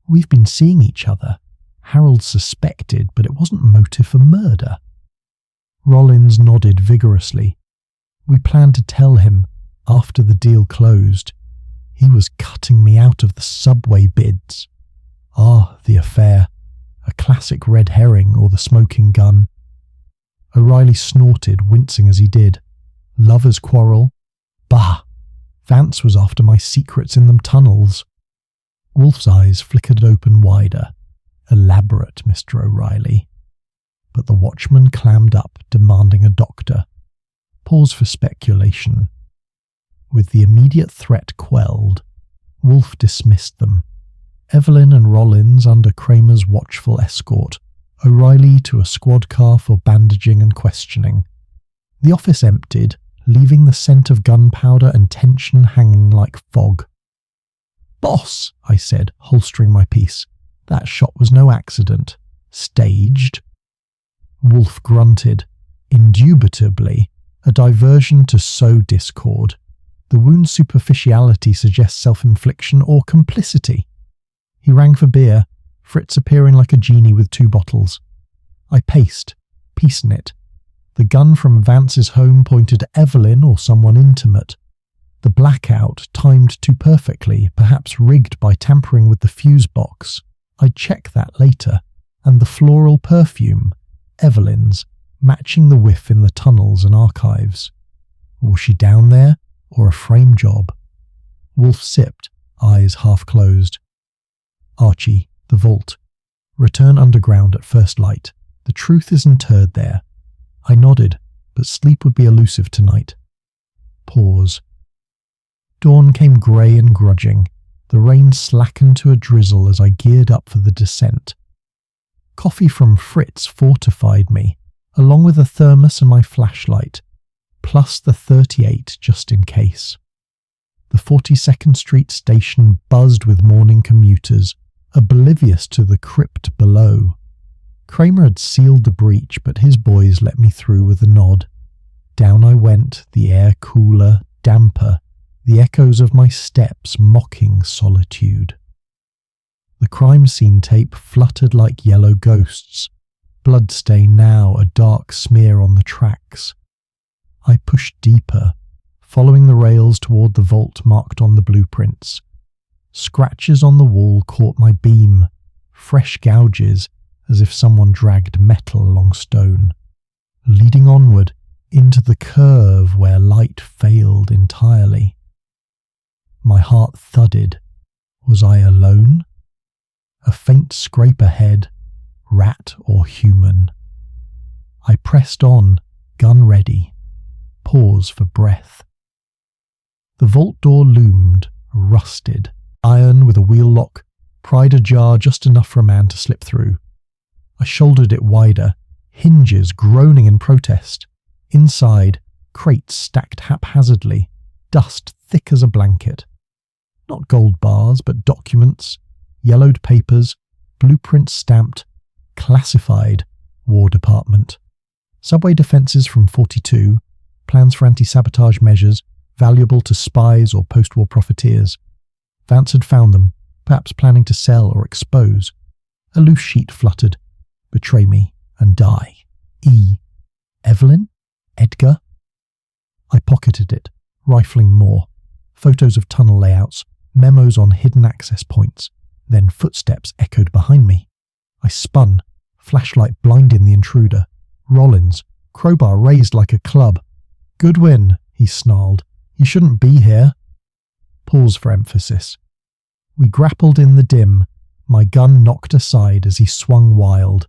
we've been seeing each other. Harold suspected, but it wasn't motive for murder." Rollins nodded vigorously. "We planned to tell him after the deal closed. He was cutting me out of the subway bids." Ah, the affair. A classic red herring or the smoking gun. O'Reilly snorted, wincing as he did. "Lovers' quarrel? Bah! Vance was after my secrets in them tunnels." Wolfe's eyes flickered open wider. "Elaborate, Mr. O'Reilly." But the watchman clammed up, demanding a doctor. Pause for speculation. With the immediate threat quelled, Wolfe dismissed them. Evelyn and Rollins under Kramer's watchful escort, O'Reilly to a squad car for bandaging and questioning. The office emptied, leaving the scent of gunpowder and tension hanging like fog. "Boss," I said, holstering my piece, "that shot was no accident. Staged?" Wolfe grunted. "Indubitably. A diversion to sow discord. The wound's superficiality suggests self-infliction or complicity." He rang for beer, Fritz appearing like a genie with 2 bottles. I paced, piecing it. The gun from Vance's home pointed to Evelyn or someone intimate. The blackout timed too perfectly, perhaps rigged by tampering with the fuse box. I'd check that later. And the floral perfume, Evelyn's, matching the whiff in the tunnels and archives. Was she down there, or a frame job? Wolfe sipped, eyes half closed. "Archie, the vault. Return underground at first light. The truth is interred there. I nodded, but sleep would be elusive tonight. Pause. Dawn came grey and grudging. The rain slackened to a drizzle as I geared up for the descent. Coffee from Fritz fortified me, along with a thermos and my flashlight, plus the 38 just in case. The 42nd Street station buzzed with morning commuters, oblivious to the crypt below. Kramer had sealed the breach, but his boys let me through with a nod. Down I went, the air cooler, damper, the echoes of my steps mocking solitude. The crime scene tape fluttered like yellow ghosts, bloodstain now a dark smear on the tracks. I pushed deeper, following the rails toward the vault marked on the blueprints. Scratches on the wall caught my beam, fresh gouges as if someone dragged metal along stone, leading onward into the curve where light failed entirely. My heart thudded. Was I alone? A faint scrape ahead, rat or human. I pressed on, gun ready. Pause for breath. The vault door loomed, rusted, iron with a wheel lock, pried ajar just enough for a man to slip through. I shouldered it wider, hinges groaning in protest. Inside, crates stacked haphazardly, dust thick as a blanket. Not gold bars, but documents, yellowed papers, blueprints stamped, classified, War Department. Subway defences from 42, plans for anti-sabotage measures, valuable to spies or post-war profiteers. Vance had found them, perhaps planning to sell or expose. A loose sheet fluttered. Betray me and die. E. Evelyn? Edgar? I pocketed it, rifling more. Photos of tunnel layouts, memos on hidden access points, then footsteps echoed behind me. I spun, flashlight blinding the intruder. Rollins, crowbar raised like a club. "Goodwin," he snarled, "you shouldn't be here." Pause for emphasis. We grappled in the dim, my gun knocked aside as he swung wild.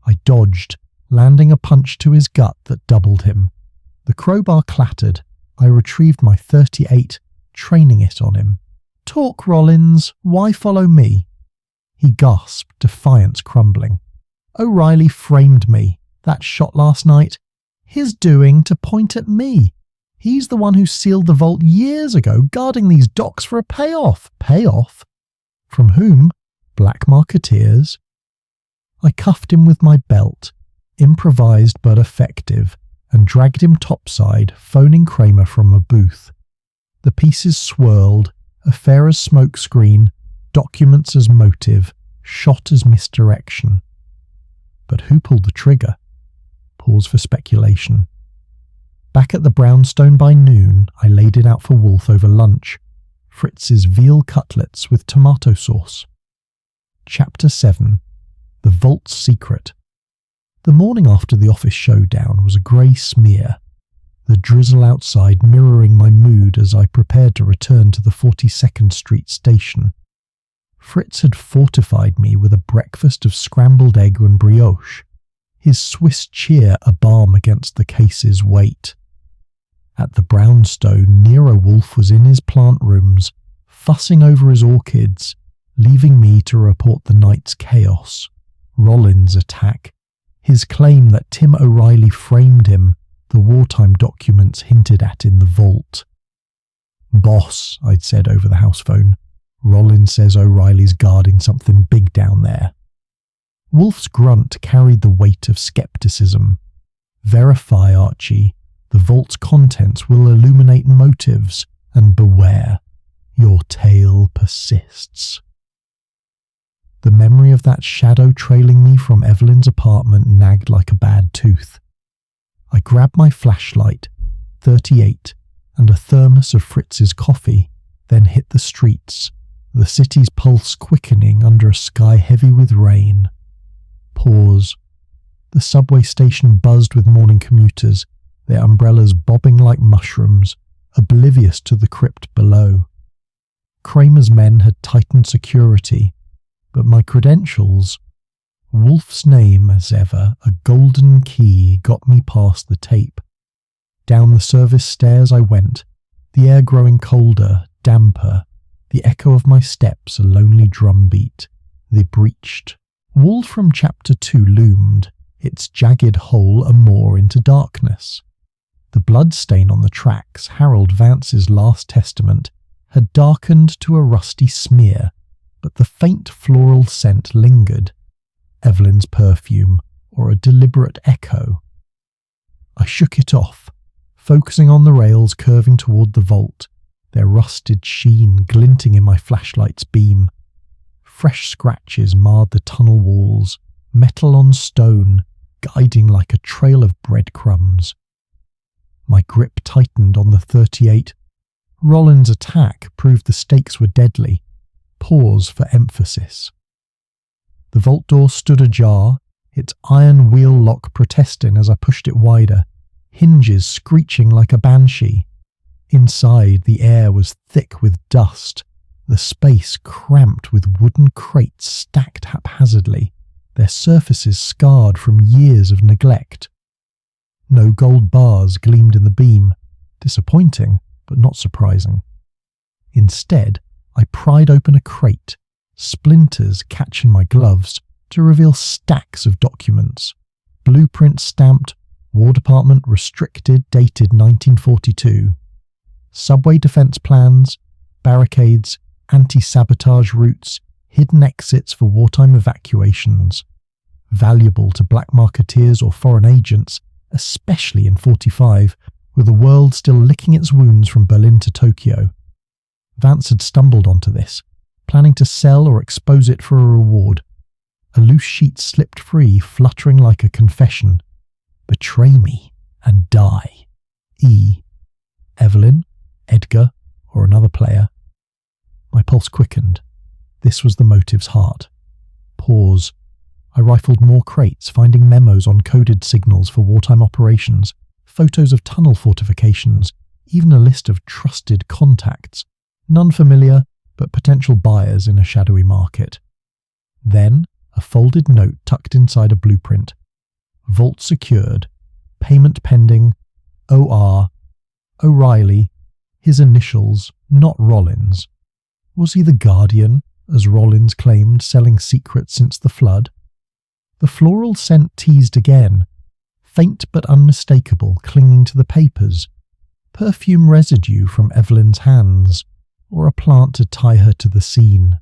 I dodged, landing a punch to his gut that doubled him. The crowbar clattered. I retrieved my 38, training it on him. "Talk, Rollins. Why follow me?" He gasped, defiance crumbling. "O'Reilly framed me. That shot last night. His doing to point at me. He's the one who sealed the vault years ago, guarding these docks for a payoff." "Payoff? From whom? Black marketeers?" I cuffed him with my belt, improvised but effective, and dragged him topside, phoning Kramer from a booth. The pieces swirled, affair as smokescreen, documents as motive, shot as misdirection. But who pulled the trigger? Pause for speculation. Back at the brownstone by noon, I laid it out for Wolfe over lunch. Fritz's veal cutlets with tomato sauce. Chapter 7. The Vault's Secret. The morning after the office showdown was a grey smear, the drizzle outside mirroring my mood as I prepared to return to the 42nd Street station. Fritz had fortified me with a breakfast of scrambled egg and brioche, his Swiss cheer a balm against the case's weight. At the brownstone, Nero Wolfe was in his plant rooms, fussing over his orchids, leaving me to report the night's chaos. Rollins' attack, his claim that Tim O'Reilly framed him, the wartime documents hinted at in the vault. "Boss," I'd said over the house phone, "Rollins says O'Reilly's guarding something big down there." Wolfe's grunt carried the weight of skepticism. "Verify, Archie. The vault's contents will illuminate motives, and beware, your tale persists." The memory of that shadow trailing me from Evelyn's apartment nagged like a bad tooth. I grabbed my flashlight, 38, and a thermos of Fritz's coffee, then hit the streets, the city's pulse quickening under a sky heavy with rain. Pause. The subway station buzzed with morning commuters, their umbrellas bobbing like mushrooms, oblivious to the crypt below. Kramer's men had tightened security, but my credentials, Wolfe's name, as ever, a golden key, got me past the tape. Down the service stairs I went, the air growing colder, damper, the echo of my steps a lonely drumbeat. The breached wall from Chapter 2 loomed, its jagged hole a moor into darkness. The bloodstain on the tracks, Harold Vance's last testament, had darkened to a rusty smear, but the faint floral scent lingered. Evelyn's perfume, or a deliberate echo. I shook it off, focusing on the rails curving toward the vault, their rusted sheen glinting in my flashlight's beam. Fresh scratches marred the tunnel walls, metal on stone, guiding like a trail of breadcrumbs. My grip tightened on the 38. Rollins' attack proved the stakes were deadly. Pause for emphasis. The vault door stood ajar, its iron wheel lock protesting as I pushed it wider, hinges screeching like a banshee. Inside, the air was thick with dust, the space cramped with wooden crates stacked haphazardly, their surfaces scarred from years of neglect. No gold bars gleamed in the beam, disappointing but not surprising. Instead, I pried open a crate, splinters catching my gloves, to reveal stacks of documents. Blueprints stamped, War Department restricted, dated 1942. Subway defense plans, barricades, anti-sabotage routes, hidden exits for wartime evacuations. Valuable to black marketeers or foreign agents, especially in 45, with the world still licking its wounds from Berlin to Tokyo. Vance had stumbled onto this, planning to sell or expose it for a reward. A loose sheet slipped free, fluttering like a confession. Betray me and die. E. Evelyn, Edgar, or another player. My pulse quickened. This was the motive's heart. Pause. I rifled more crates, finding memos on coded signals for wartime operations, photos of tunnel fortifications, even a list of trusted contacts. None familiar, but potential buyers in a shadowy market. Then, a folded note tucked inside a blueprint. Vault secured. Payment pending. O.R. O'Reilly. His initials, not Rollins. Was he the Guardian, as Rollins claimed, selling secrets since the flood? The floral scent teased again, faint but unmistakable, clinging to the papers. Perfume residue from Evelyn's hands, or a plant to tie her to the scene.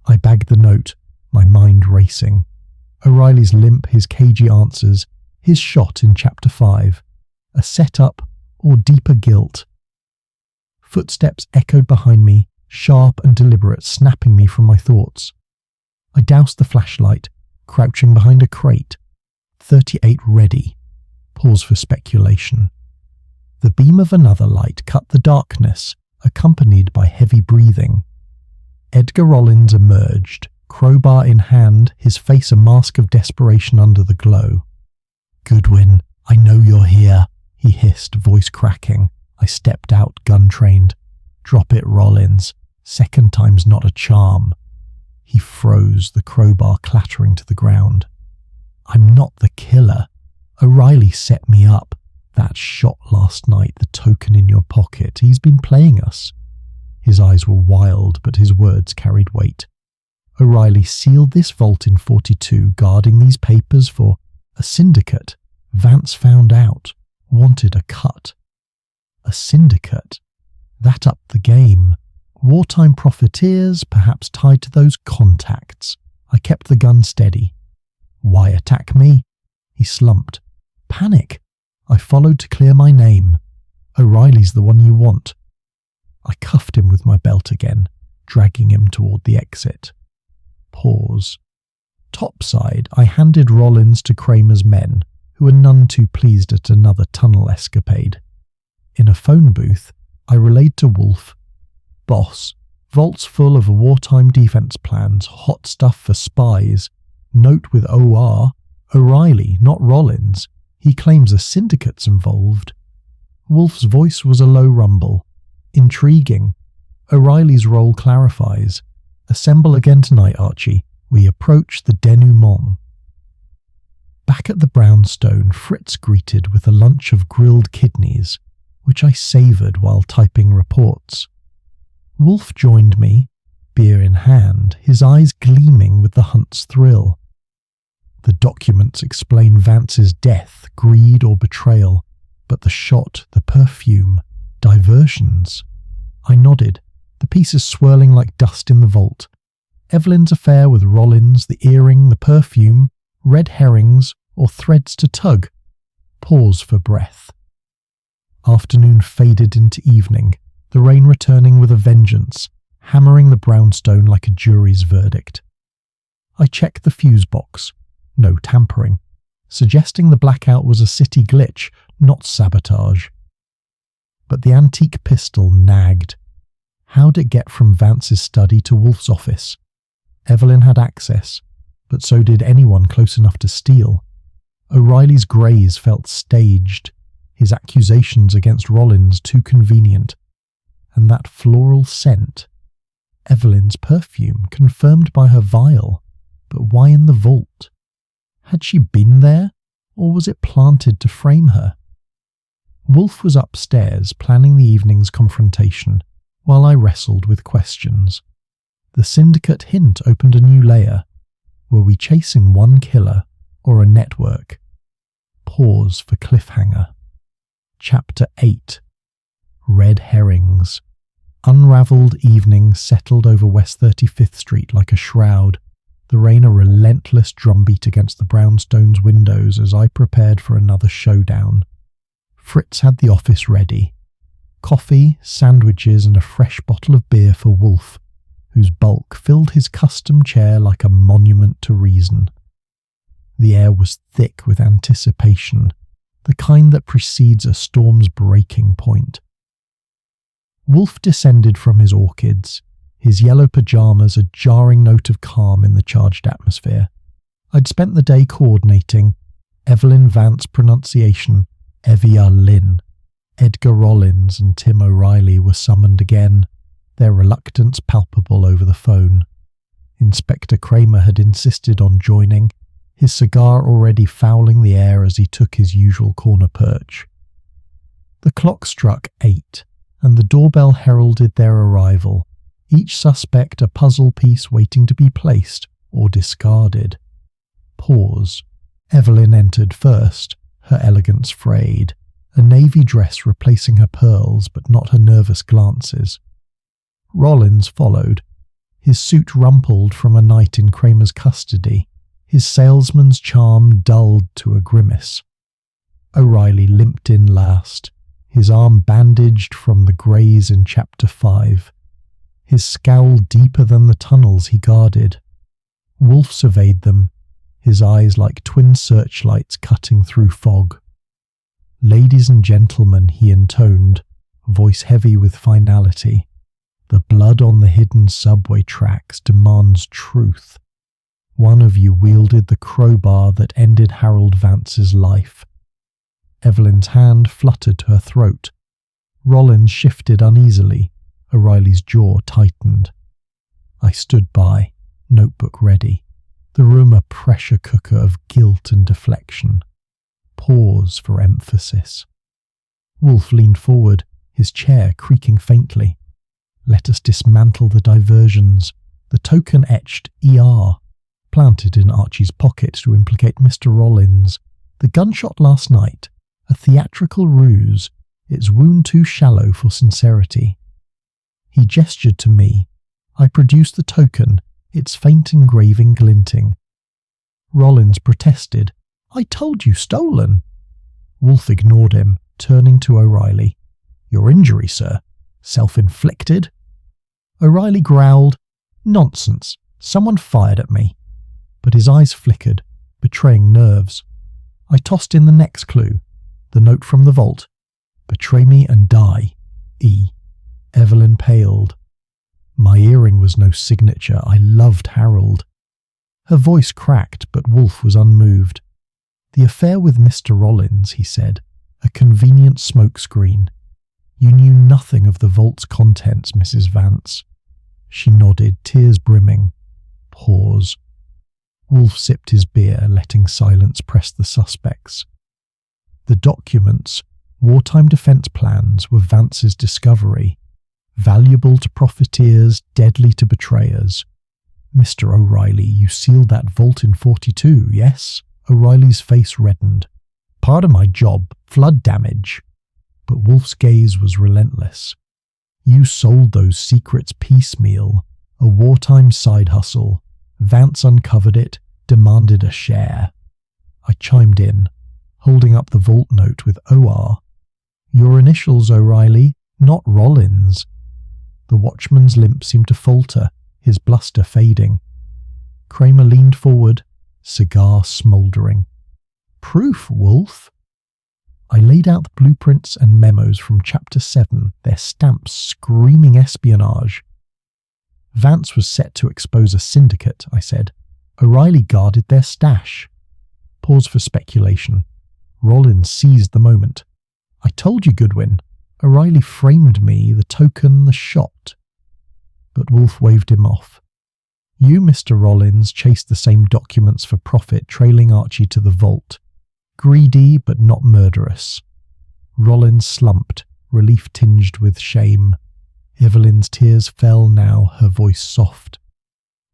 I bagged the note, my mind racing. O'Reilly's limp, his cagey answers, his shot in Chapter 5. A setup or deeper guilt. Footsteps echoed behind me, sharp and deliberate, snapping me from my thoughts. I doused the flashlight, crouching behind a crate. 38 ready. Pause for speculation. The beam of another light cut the darkness, accompanied by heavy breathing. Edgar Rollins emerged, crowbar in hand, his face a mask of desperation under the glow. "Goodwin, I know you're here," he hissed, voice cracking. I stepped out, gun-trained. "Drop it, Rollins. Second time's not a charm." He froze, the crowbar clattering to the ground. "I'm not the killer. O'Reilly set me up. That shot last night, the token in your pocket, he's been playing us." His eyes were wild, but his words carried weight. "O'Reilly sealed this vault in 42, guarding these papers for a syndicate. Vance found out, wanted a cut." A syndicate? That upped the game. Wartime profiteers, perhaps tied to those contacts. I kept the gun steady. "Why attack me?" He slumped. "Panic. I followed to clear my name. O'Reilly's the one you want." I cuffed him with my belt again, dragging him toward the exit. Pause. Topside, I handed Rollins to Kramer's men, who were none too pleased at another tunnel escapade. In a phone booth, I relayed to Wolfe, "Boss, vault's full of wartime defense plans, hot stuff for spies. Note with OR, O'Reilly, not Rollins. He claims a syndicate's involved." Wolfe's voice was a low rumble. "Intriguing. O'Reilly's role clarifies. Assemble again tonight, Archie. We approach the denouement. Back at the brownstone, Fritz greeted with a lunch of grilled kidneys, which I savoured while typing reports. Wolfe joined me, beer in hand, his eyes gleaming with the hunt's thrill. The documents explain Vance's death, greed or betrayal, but the shot, the perfume, diversions. I nodded, the pieces swirling like dust in the vault. Evelyn's affair with Rollins, the earring, the perfume, red herrings, or threads to tug. Pause for breath. Afternoon faded into evening, the rain returning with a vengeance, hammering the brownstone like a jury's verdict. I checked the fuse box. No tampering, suggesting the blackout was a city glitch, not sabotage. But the antique pistol nagged. How'd it get from Vance's study to Wolfe's office? Evelyn had access, but so did anyone close enough to steal. O'Reilly's greys felt staged, his accusations against Rollins too convenient. And that floral scent, Evelyn's perfume, confirmed by her vial. But why in the vault? Had she been there, or was it planted to frame her? Wolfe was upstairs planning the evening's confrontation, while I wrestled with questions. The syndicate hint opened a new layer. Were we chasing one killer, or a network? Pause for cliffhanger. Chapter 8. Red Herrings. Unravelled evening settled over West 35th Street like a shroud, the rain a relentless drumbeat against the brownstone's windows as I prepared for another showdown. Fritz had the office ready. Coffee, sandwiches and a fresh bottle of beer for Wolfe, whose bulk filled his custom chair like a monument to reason. The air was thick with anticipation, the kind that precedes a storm's breaking point. Wolfe descended from his orchids, his yellow pyjamas a jarring note of calm in the charged atmosphere. I'd spent the day coordinating. Evelyn Vance pronunciation, Evia Lynn. Edgar Rollins and Tim O'Reilly were summoned again, their reluctance palpable over the phone. Inspector Kramer had insisted on joining, his cigar already fouling the air as he took his usual corner perch. The clock struck 8, and the doorbell heralded their arrival, each suspect a puzzle piece waiting to be placed or discarded. Pause. Evelyn entered first, her elegance frayed, a navy dress replacing her pearls but not her nervous glances. Rollins followed, his suit rumpled from a night in Kramer's custody, his salesman's charm dulled to a grimace. O'Reilly limped in last, his arm bandaged from the graze in Chapter 5, his scowl deeper than the tunnels he guarded. Wolfe surveyed them, his eyes like twin searchlights cutting through fog. "Ladies and gentlemen," he intoned, voice heavy with finality, "the blood on the hidden subway tracks demands truth. One of you wielded the crowbar that ended Harold Vance's life." Evelyn's hand fluttered to her throat. Rollins shifted uneasily. O'Reilly's jaw tightened. I stood by, notebook ready, the room a pressure cooker of guilt and deflection. Pause for emphasis. Wolfe leaned forward, his chair creaking faintly. "Let us dismantle the diversions. The token etched ER, planted in Archie's pocket to implicate Mr. Rollins. The gunshot last night, a theatrical ruse, its wound too shallow for sincerity." He gestured to me. I produced the token, its faint engraving glinting. Rollins protested. "I told you stolen." Wolfe ignored him, turning to O'Reilly. "Your injury, sir? Self-inflicted?" O'Reilly growled. "Nonsense. Someone fired at me." But his eyes flickered, betraying nerves. I tossed in the next clue, the note from the vault. "Betray me and die. E." Evelyn paled. My earring was no signature. I loved Harold. Her voice cracked, but Wolfe was unmoved. "The affair with Mr. Rollins," he said, "a convenient smokescreen. You knew nothing of the vault's contents, Mrs. Vance." She nodded, tears brimming. Pause. Wolfe sipped his beer, letting silence press the suspects. The documents, wartime defence plans, were Vance's discovery. Valuable to profiteers, deadly to betrayers. Mr. O'Reilly, you sealed that vault in 42, yes? O'Reilly's face reddened. Part of my job, flood damage. But Wolfe's gaze was relentless. You sold those secrets piecemeal, a wartime side hustle. Vance uncovered it, demanded a share. I chimed in, holding up the vault note with OR. Your initials, O'Reilly, not Rollins. The watchman's limp seemed to falter, his bluster fading. Kramer leaned forward, cigar smouldering. Proof, Wolfe? I laid out the blueprints and memos from Chapter 7, their stamps screaming espionage. Vance was set to expose a syndicate, I said. O'Reilly guarded their stash. Pause for speculation. Rollins seized the moment. I told you, Goodwin. O'Reilly framed me, the token, the shot. But Wolfe waved him off. You, Mr. Rollins, chased the same documents for profit, trailing Archie to the vault. Greedy, but not murderous. Rollins slumped, relief tinged with shame. Evelyn's tears fell now, her voice soft.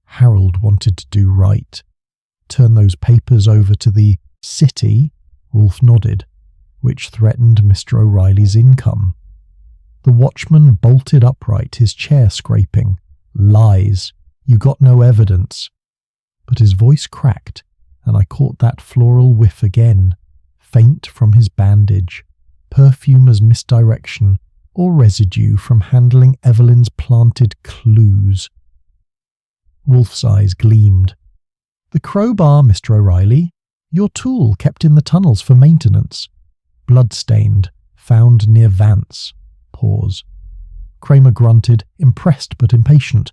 Harold wanted to do right. Turn those papers over to the city, Wolfe nodded, which threatened Mr. O'Reilly's income. The watchman bolted upright, his chair scraping. Lies. You got no evidence. But his voice cracked, and I caught that floral whiff again, faint from his bandage, perfume as misdirection, or residue from handling Evelyn's planted clues. Wolfe's eyes gleamed. The crowbar, Mr. O'Reilly. Your tool kept in the tunnels for maintenance. Bloodstained, found near Vance. Pause. Kramer grunted, impressed but impatient.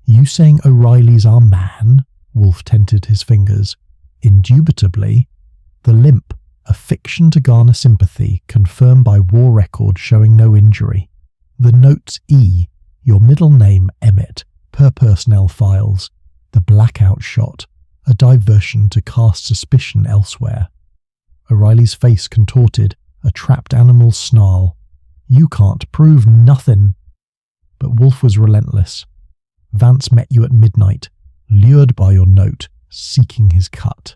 You saying O'Reilly's our man? Wolfe tented his fingers. Indubitably. The limp, a fiction to garner sympathy, confirmed by war record showing no injury. The notes E, your middle name Emmett, per personnel files. The blackout shot, a diversion to cast suspicion elsewhere. O'Reilly's face contorted, a trapped animal's snarl. You can't prove nothing. But Wolfe was relentless. Vance met you at midnight, lured by your note, seeking his cut.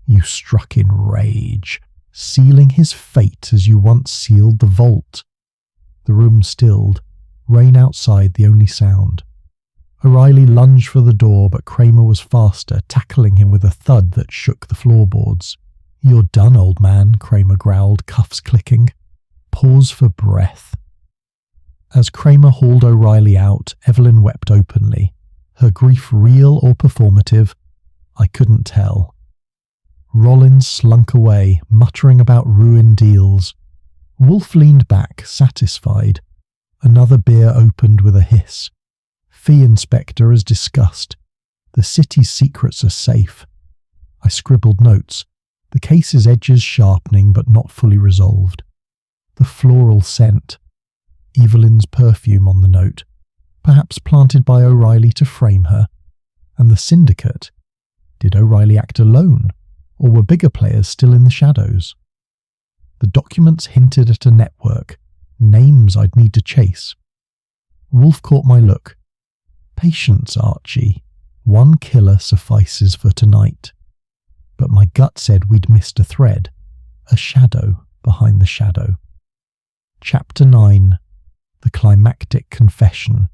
You struck in rage, sealing his fate as you once sealed the vault. The room stilled, rain outside the only sound. O'Reilly lunged for the door, but Kramer was faster, tackling him with a thud that shook the floorboards. You're done, old man, Kramer growled, cuffs clicking. Pause for breath. As Kramer hauled O'Reilly out, Evelyn wept openly. Her grief real or performative? I couldn't tell. Rollins slunk away, muttering about ruined deals. Wolfe leaned back, satisfied. Another beer opened with a hiss. Fee inspector as discussed. The city's secrets are safe. I scribbled notes. The case's edges sharpening but not fully resolved. The floral scent. Evelyn's perfume on the note, perhaps planted by O'Reilly to frame her. And the syndicate. Did O'Reilly act alone, or were bigger players still in the shadows? The documents hinted at a network, names I'd need to chase. Wolfe caught my look. Patience, Archie. One killer suffices for tonight. But my gut said we'd missed a thread, a shadow behind the shadow. Chapter 9. The Climactic Confession.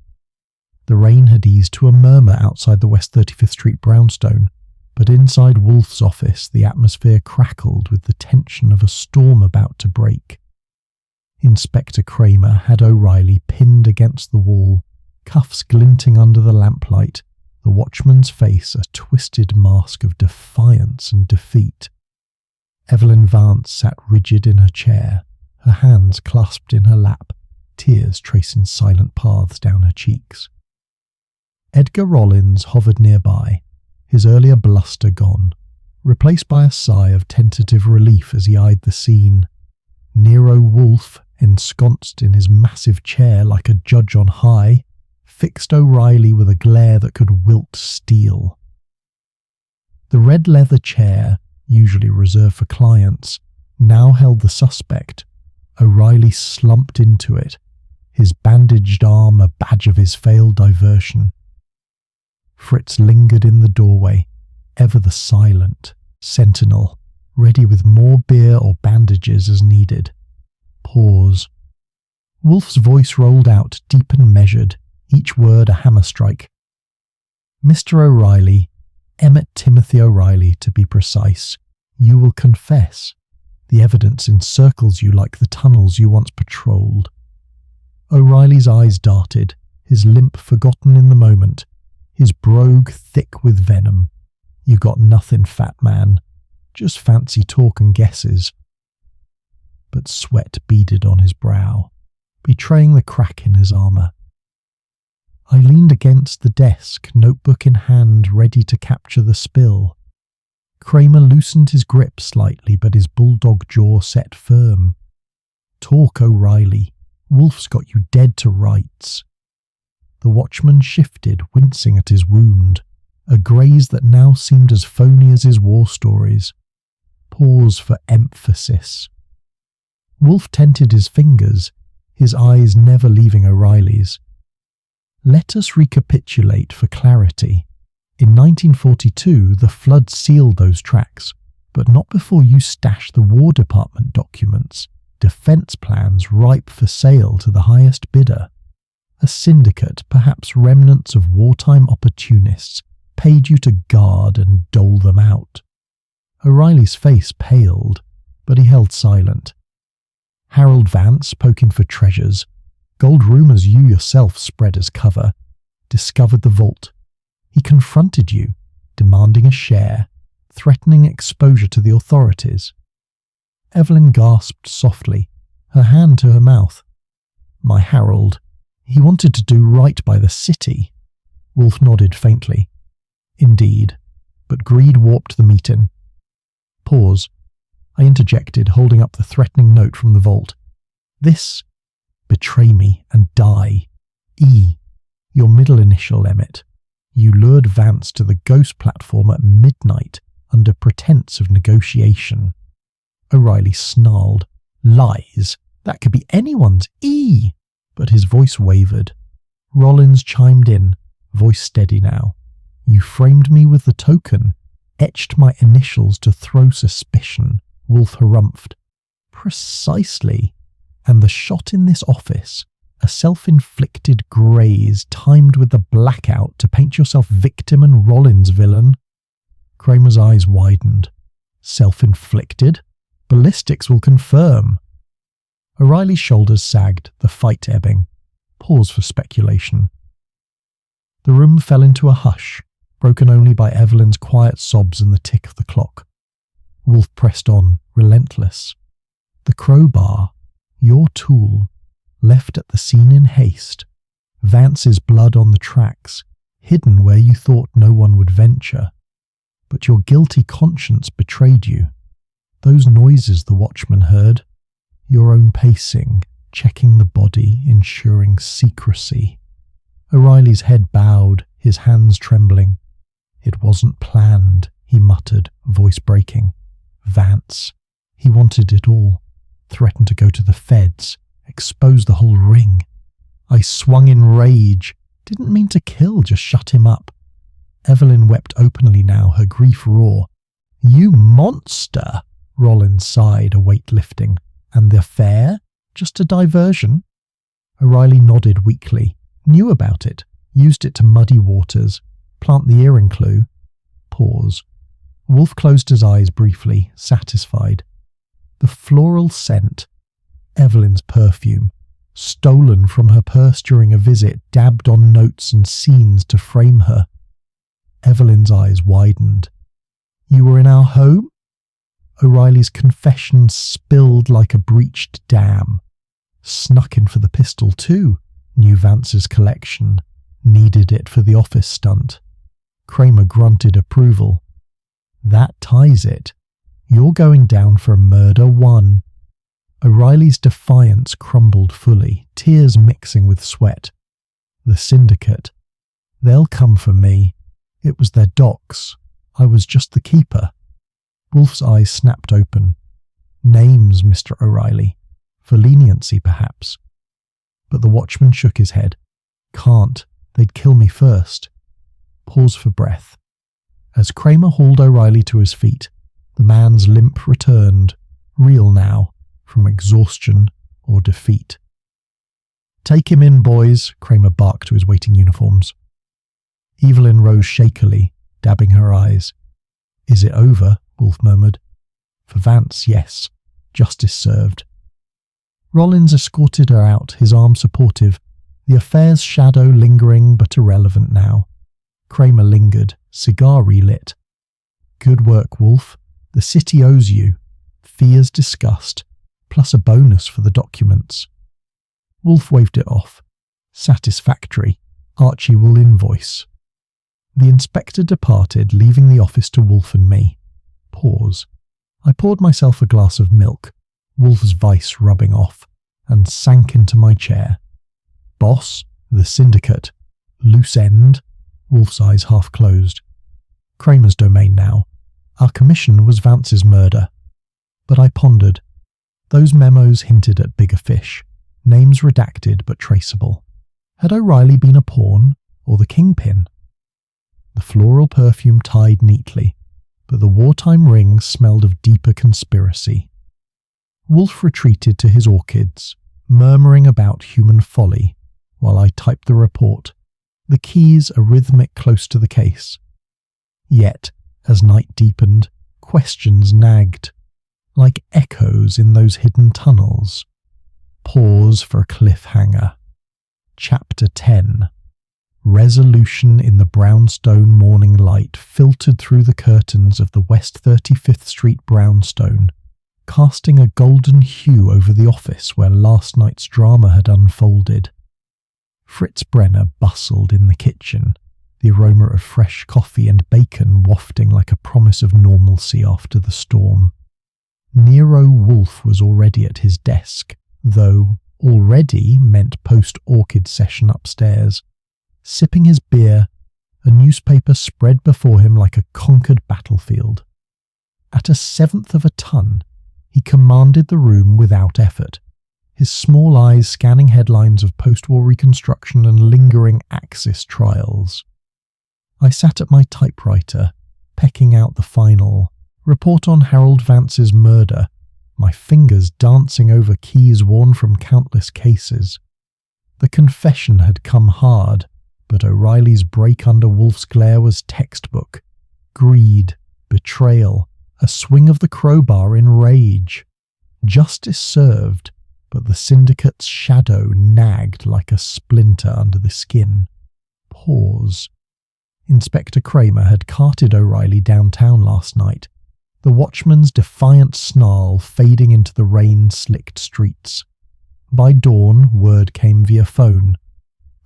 The rain had eased to a murmur outside the West 35th Street brownstone, but inside Wolfe's office the atmosphere crackled with the tension of a storm about to break. Inspector Kramer had O'Reilly pinned against the wall, cuffs glinting under the lamplight, the watchman's face a twisted mask of defiance and defeat. Evelyn Vance sat rigid in her chair, her hands clasped in her lap, tears tracing silent paths down her cheeks. Edgar Rollins hovered nearby, his earlier bluster gone, replaced by a sigh of tentative relief as he eyed the scene. Nero Wolfe, ensconced in his massive chair like a judge on high, fixed O'Reilly with a glare that could wilt steel. The red leather chair, usually reserved for clients, now held the suspect. O'Reilly slumped into it, his bandaged arm a badge of his failed diversion. Fritz lingered in the doorway, ever the silent sentinel, ready with more beer or bandages as needed. Pause. Wolfe's voice rolled out, deep and measured, each word a hammer strike. Mr. O'Reilly, Emmett Timothy O'Reilly to be precise, you will confess. The evidence encircles you like the tunnels you once patrolled. O'Reilly's eyes darted, his limp forgotten in the moment, his brogue thick with venom. You got nothing, fat man. Just fancy talk and guesses. But sweat beaded on his brow, betraying the crack in his armour. I leaned against the desk, notebook in hand, ready to capture the spill. Kramer loosened his grip slightly, but his bulldog jaw set firm. Talk, O'Reilly. Wolfe's got you dead to rights. The watchman shifted, wincing at his wound, a graze that now seemed as phony as his war stories. Pause for emphasis. Wolfe tented his fingers, his eyes never leaving O'Reilly's. Let us recapitulate for clarity. In 1942, the flood sealed those tracks, but not before you stashed the War Department documents, defense plans ripe for sale to the highest bidder. A syndicate, perhaps remnants of wartime opportunists, paid you to guard and dole them out. O'Reilly's face paled, but he held silent. Harold Vance, poking for treasures, gold rumours you yourself spread as cover, discovered the vault. He confronted you, demanding a share, threatening exposure to the authorities. Evelyn gasped softly, her hand to her mouth. My Harold, he wanted to do right by the city. Wolfe nodded faintly. Indeed, but greed warped the meeting. Pause. I interjected, holding up the threatening note from the vault. This, betray me and die. E, your middle initial, Emmett. You lured Vance to the ghost platform at midnight under pretense of negotiation. O'Reilly snarled. Lies? That could be anyone's. E! But his voice wavered. Rollins chimed in, voice steady now. You framed me with the token, etched my initials to throw suspicion, Wolfe harumphed. Precisely. And the shot in this office, a self-inflicted graze timed with the blackout to paint yourself victim and Rollins villain. Kramer's eyes widened. Self-inflicted? Ballistics will confirm. O'Reilly's shoulders sagged, the fight ebbing. Pause for speculation. The room fell into a hush, broken only by Evelyn's quiet sobs and the tick of the clock. Wolfe pressed on, relentless. The crowbar, your tool, left at the scene in haste. Vance's blood on the tracks, hidden where you thought no one would venture. But your guilty conscience betrayed you. Those noises the watchman heard, your own pacing, checking the body, ensuring secrecy. O'Reilly's head bowed, his hands trembling. It wasn't planned, he muttered, voice breaking. Vance. He wanted it all. Threatened to go to the feds, expose the whole ring. I swung in rage. Didn't mean to kill, just shut him up. Evelyn wept openly now, her grief raw. You monster! Rollins sighed, a weight lifting. And the affair? Just a diversion? O'Reilly nodded weakly. Knew about it. Used it to muddy waters. Plant the earring clue. Pause. Wolfe closed his eyes briefly, satisfied. The floral scent. Evelyn's perfume. Stolen from her purse during a visit, dabbed on notes and scenes to frame her. Evelyn's eyes widened. You were in our home? O'Reilly's confession spilled like a breached dam. Snuck in for the pistol too, knew Vance's collection. Needed it for the office stunt. Kramer grunted approval. That ties it. You're going down for murder one. O'Reilly's defiance crumbled fully, tears mixing with sweat. The syndicate. They'll come for me. It was their docs. I was just the keeper. Wolfe's eyes snapped open. Names, Mr. O'Reilly. For leniency, perhaps. But the watchman shook his head. Can't. They'd kill me first. Pause for breath. As Kramer hauled O'Reilly to his feet, the man's limp returned, real now, from exhaustion or defeat. Take him in, boys, Kramer barked to his waiting uniforms. Evelyn rose shakily, dabbing her eyes. Is it over? Wolfe murmured. For Vance, yes. Justice served. Rollins escorted her out, his arm supportive, the affair's shadow lingering but irrelevant now. Kramer lingered, cigar relit. Good work, Wolfe. The city owes you. Fears discussed, plus a bonus for the documents. Wolfe waved it off. Satisfactory. Archie will invoice. The inspector departed, leaving the office to Wolfe and me. Pause. I poured myself a glass of milk, Wolfe's vice rubbing off, and sank into my chair. Boss, the syndicate, loose end, Wolfe's eyes half closed. Kramer's domain now. Our commission was Vance's murder. But I pondered. Those memos hinted at bigger fish, names redacted but traceable. Had O'Reilly been a pawn, or the kingpin? The floral perfume tied neatly, but the wartime ring smelled of deeper conspiracy. Wolfe retreated to his orchids, murmuring about human folly, while I typed the report, the keys a rhythmic close to the case. Yet, as night deepened, questions nagged, like echoes in those hidden tunnels. Pause for a cliffhanger. Chapter 10. Resolution in the brownstone morning light filtered through the curtains of the West 35th Street brownstone, casting a golden hue over the office where last night's drama had unfolded. Fritz Brenner bustled in the kitchen, the aroma of fresh coffee and bacon wafting like a promise of normalcy after the storm. Nero Wolfe was already at his desk, though already meant post-orchid session upstairs. Sipping his beer, a newspaper spread before him like a conquered battlefield. At 1/7 of a ton, he commanded the room without effort, his small eyes scanning headlines of post-war reconstruction and lingering Axis trials. I sat at my typewriter, pecking out the final report on Harold Vance's murder, my fingers dancing over keys worn from countless cases. The confession had come hard, but O'Reilly's break under Wolfe's glare was textbook. Greed, betrayal, a swing of the crowbar in rage. Justice served, but the syndicate's shadow nagged like a splinter under the skin. Pause. Inspector Kramer had carted O'Reilly downtown last night, the watchman's defiant snarl fading into the rain-slicked streets. By dawn, word came via phone.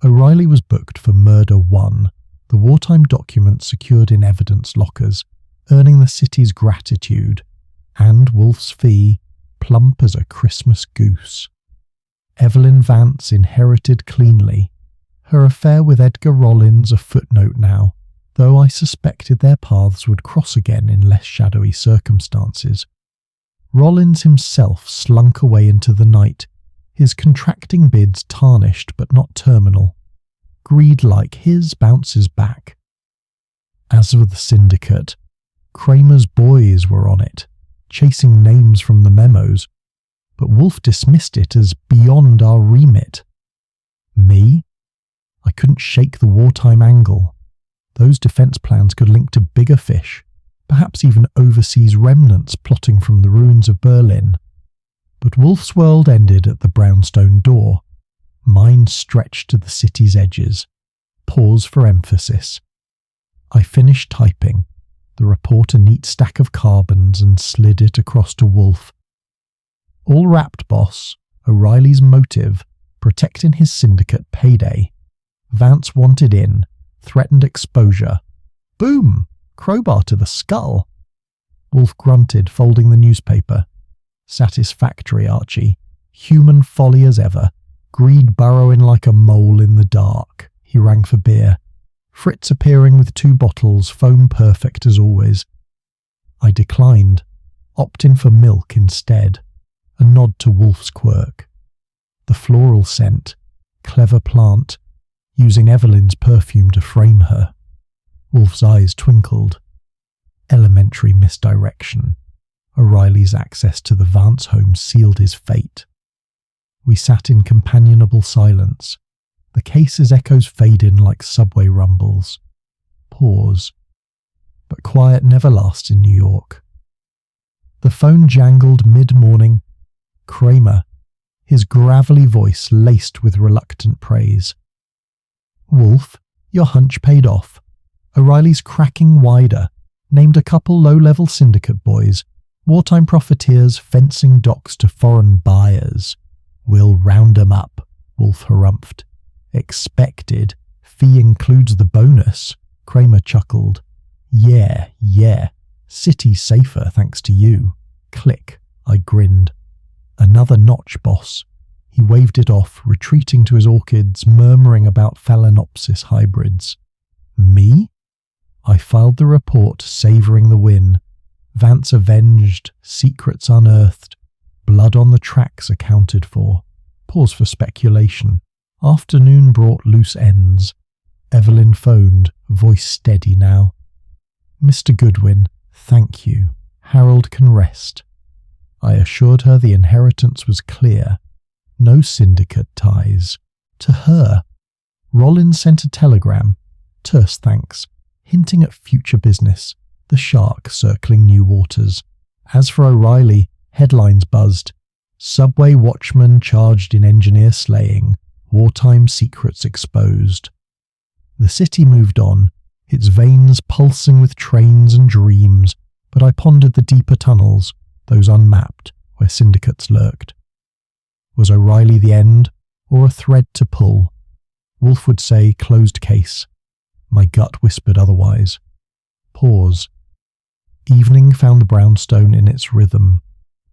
O'Reilly was booked for Murder 1, the wartime document secured in evidence lockers, earning the city's gratitude, and Wolfe's fee, plump as a Christmas goose. Evelyn Vance inherited cleanly, her affair with Edgar Rollins a footnote now, though I suspected their paths would cross again in less shadowy circumstances. Rollins himself slunk away into the night, his contracting bids tarnished but not terminal. Greed like his bounces back. As for the syndicate, Kramer's boys were on it, chasing names from the memos, but Wolfe dismissed it as beyond our remit. Me? I couldn't shake the wartime angle. Those defense plans could link to bigger fish, perhaps even overseas remnants plotting from the ruins of Berlin. But Wolfe's world ended at the brownstone door. Mine stretched to the city's edges. Pause for emphasis. I finished typing, the report a neat stack of carbons, and slid it across to Wolfe. All wrapped, boss. O'Reilly's motive, protecting his syndicate payday. Vance wanted in, threatened exposure. Boom! Crowbar to the skull. Wolfe grunted, folding the newspaper. Satisfactory, Archie. Human folly as ever. Greed burrowing like a mole in the dark. He rang for beer. Fritz appearing with 2 bottles, foam perfect as always. I declined, opting for milk instead, a nod to Wolfe's quirk. The floral scent, clever plant, using Evelyn's perfume to frame her. Wolfe's eyes twinkled. Elementary misdirection. O'Reilly's access to the Vance home sealed his fate. We sat in companionable silence. The case's echoes fade in like subway rumbles. Pause. But quiet never lasts in New York. The phone jangled mid-morning. Kramer, his gravelly voice laced with reluctant praise. Wolfe, your hunch paid off. O'Reilly's cracking wider, named a couple low-level syndicate boys, wartime profiteers fencing docks to foreign buyers. We'll round 'em up, Wolfe harumphed. Expected. Fee includes the bonus, Kramer chuckled. Yeah. City's safer thanks to you. Click, I grinned. Another notch, boss. He waved it off, retreating to his orchids, murmuring about Phalaenopsis hybrids. Me? I filed the report, savouring the win. Vance avenged, secrets unearthed, blood on the tracks accounted for. Pause for speculation. Afternoon brought loose ends. Evelyn phoned, voice steady now. Mr. Goodwin, thank you. Harold can rest. I assured her the inheritance was clear. No syndicate ties. To her. Rollins sent a telegram. Terse thanks, hinting at future business. The shark circling new waters. As for O'Reilly, headlines buzzed. Subway watchman charged in engineer slaying. Wartime secrets exposed. The city moved on, its veins pulsing with trains and dreams, but I pondered the deeper tunnels, those unmapped, where syndicates lurked. Was O'Reilly the end, or a thread to pull? Wolfe would say closed case. My gut whispered otherwise. Pause. Evening found the brownstone in its rhythm.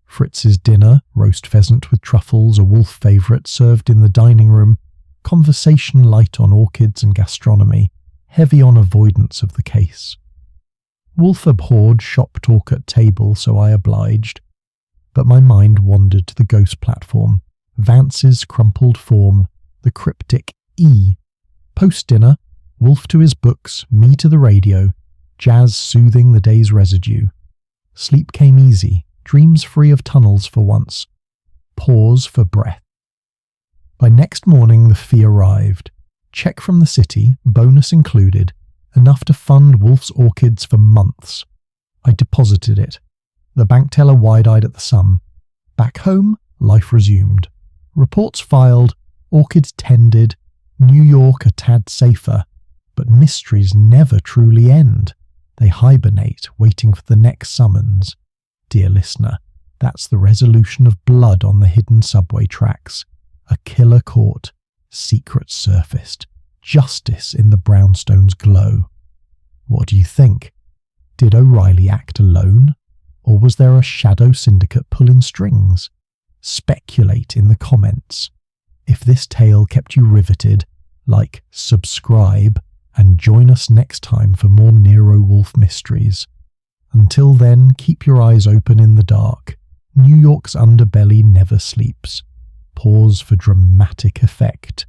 Fritz's dinner, roast pheasant with truffles, a Wolfe favourite, served in the dining room, conversation light on orchids and gastronomy, heavy on avoidance of the case. Wolfe abhorred shop talk at table, so I obliged, but my mind wandered to the ghost platform, Vance's crumpled form, the cryptic E. Post-dinner, Wolfe to his books, me to the radio, jazz soothing the day's residue. Sleep came easy, dreams free of tunnels for once. Pause for breath. By next morning the fee arrived. Check from the city, bonus included, enough to fund Wolfe's orchids for months. I deposited it. The bank teller wide-eyed at the sum. Back home, life resumed. Reports filed, orchids tended, New York a tad safer, but mysteries never truly end. They hibernate, waiting for the next summons. Dear listener, that's the resolution of blood on the hidden subway tracks. A killer caught, secrets surfaced, justice in the brownstone's glow. What do you think? Did O'Reilly act alone? Or was there a shadow syndicate pulling strings? Speculate in the comments. If this tale kept you riveted, like, subscribe, and join us next time for more Nero Wolfe mysteries. Until then, keep your eyes open in the dark. New York's underbelly never sleeps. Pause for dramatic effect.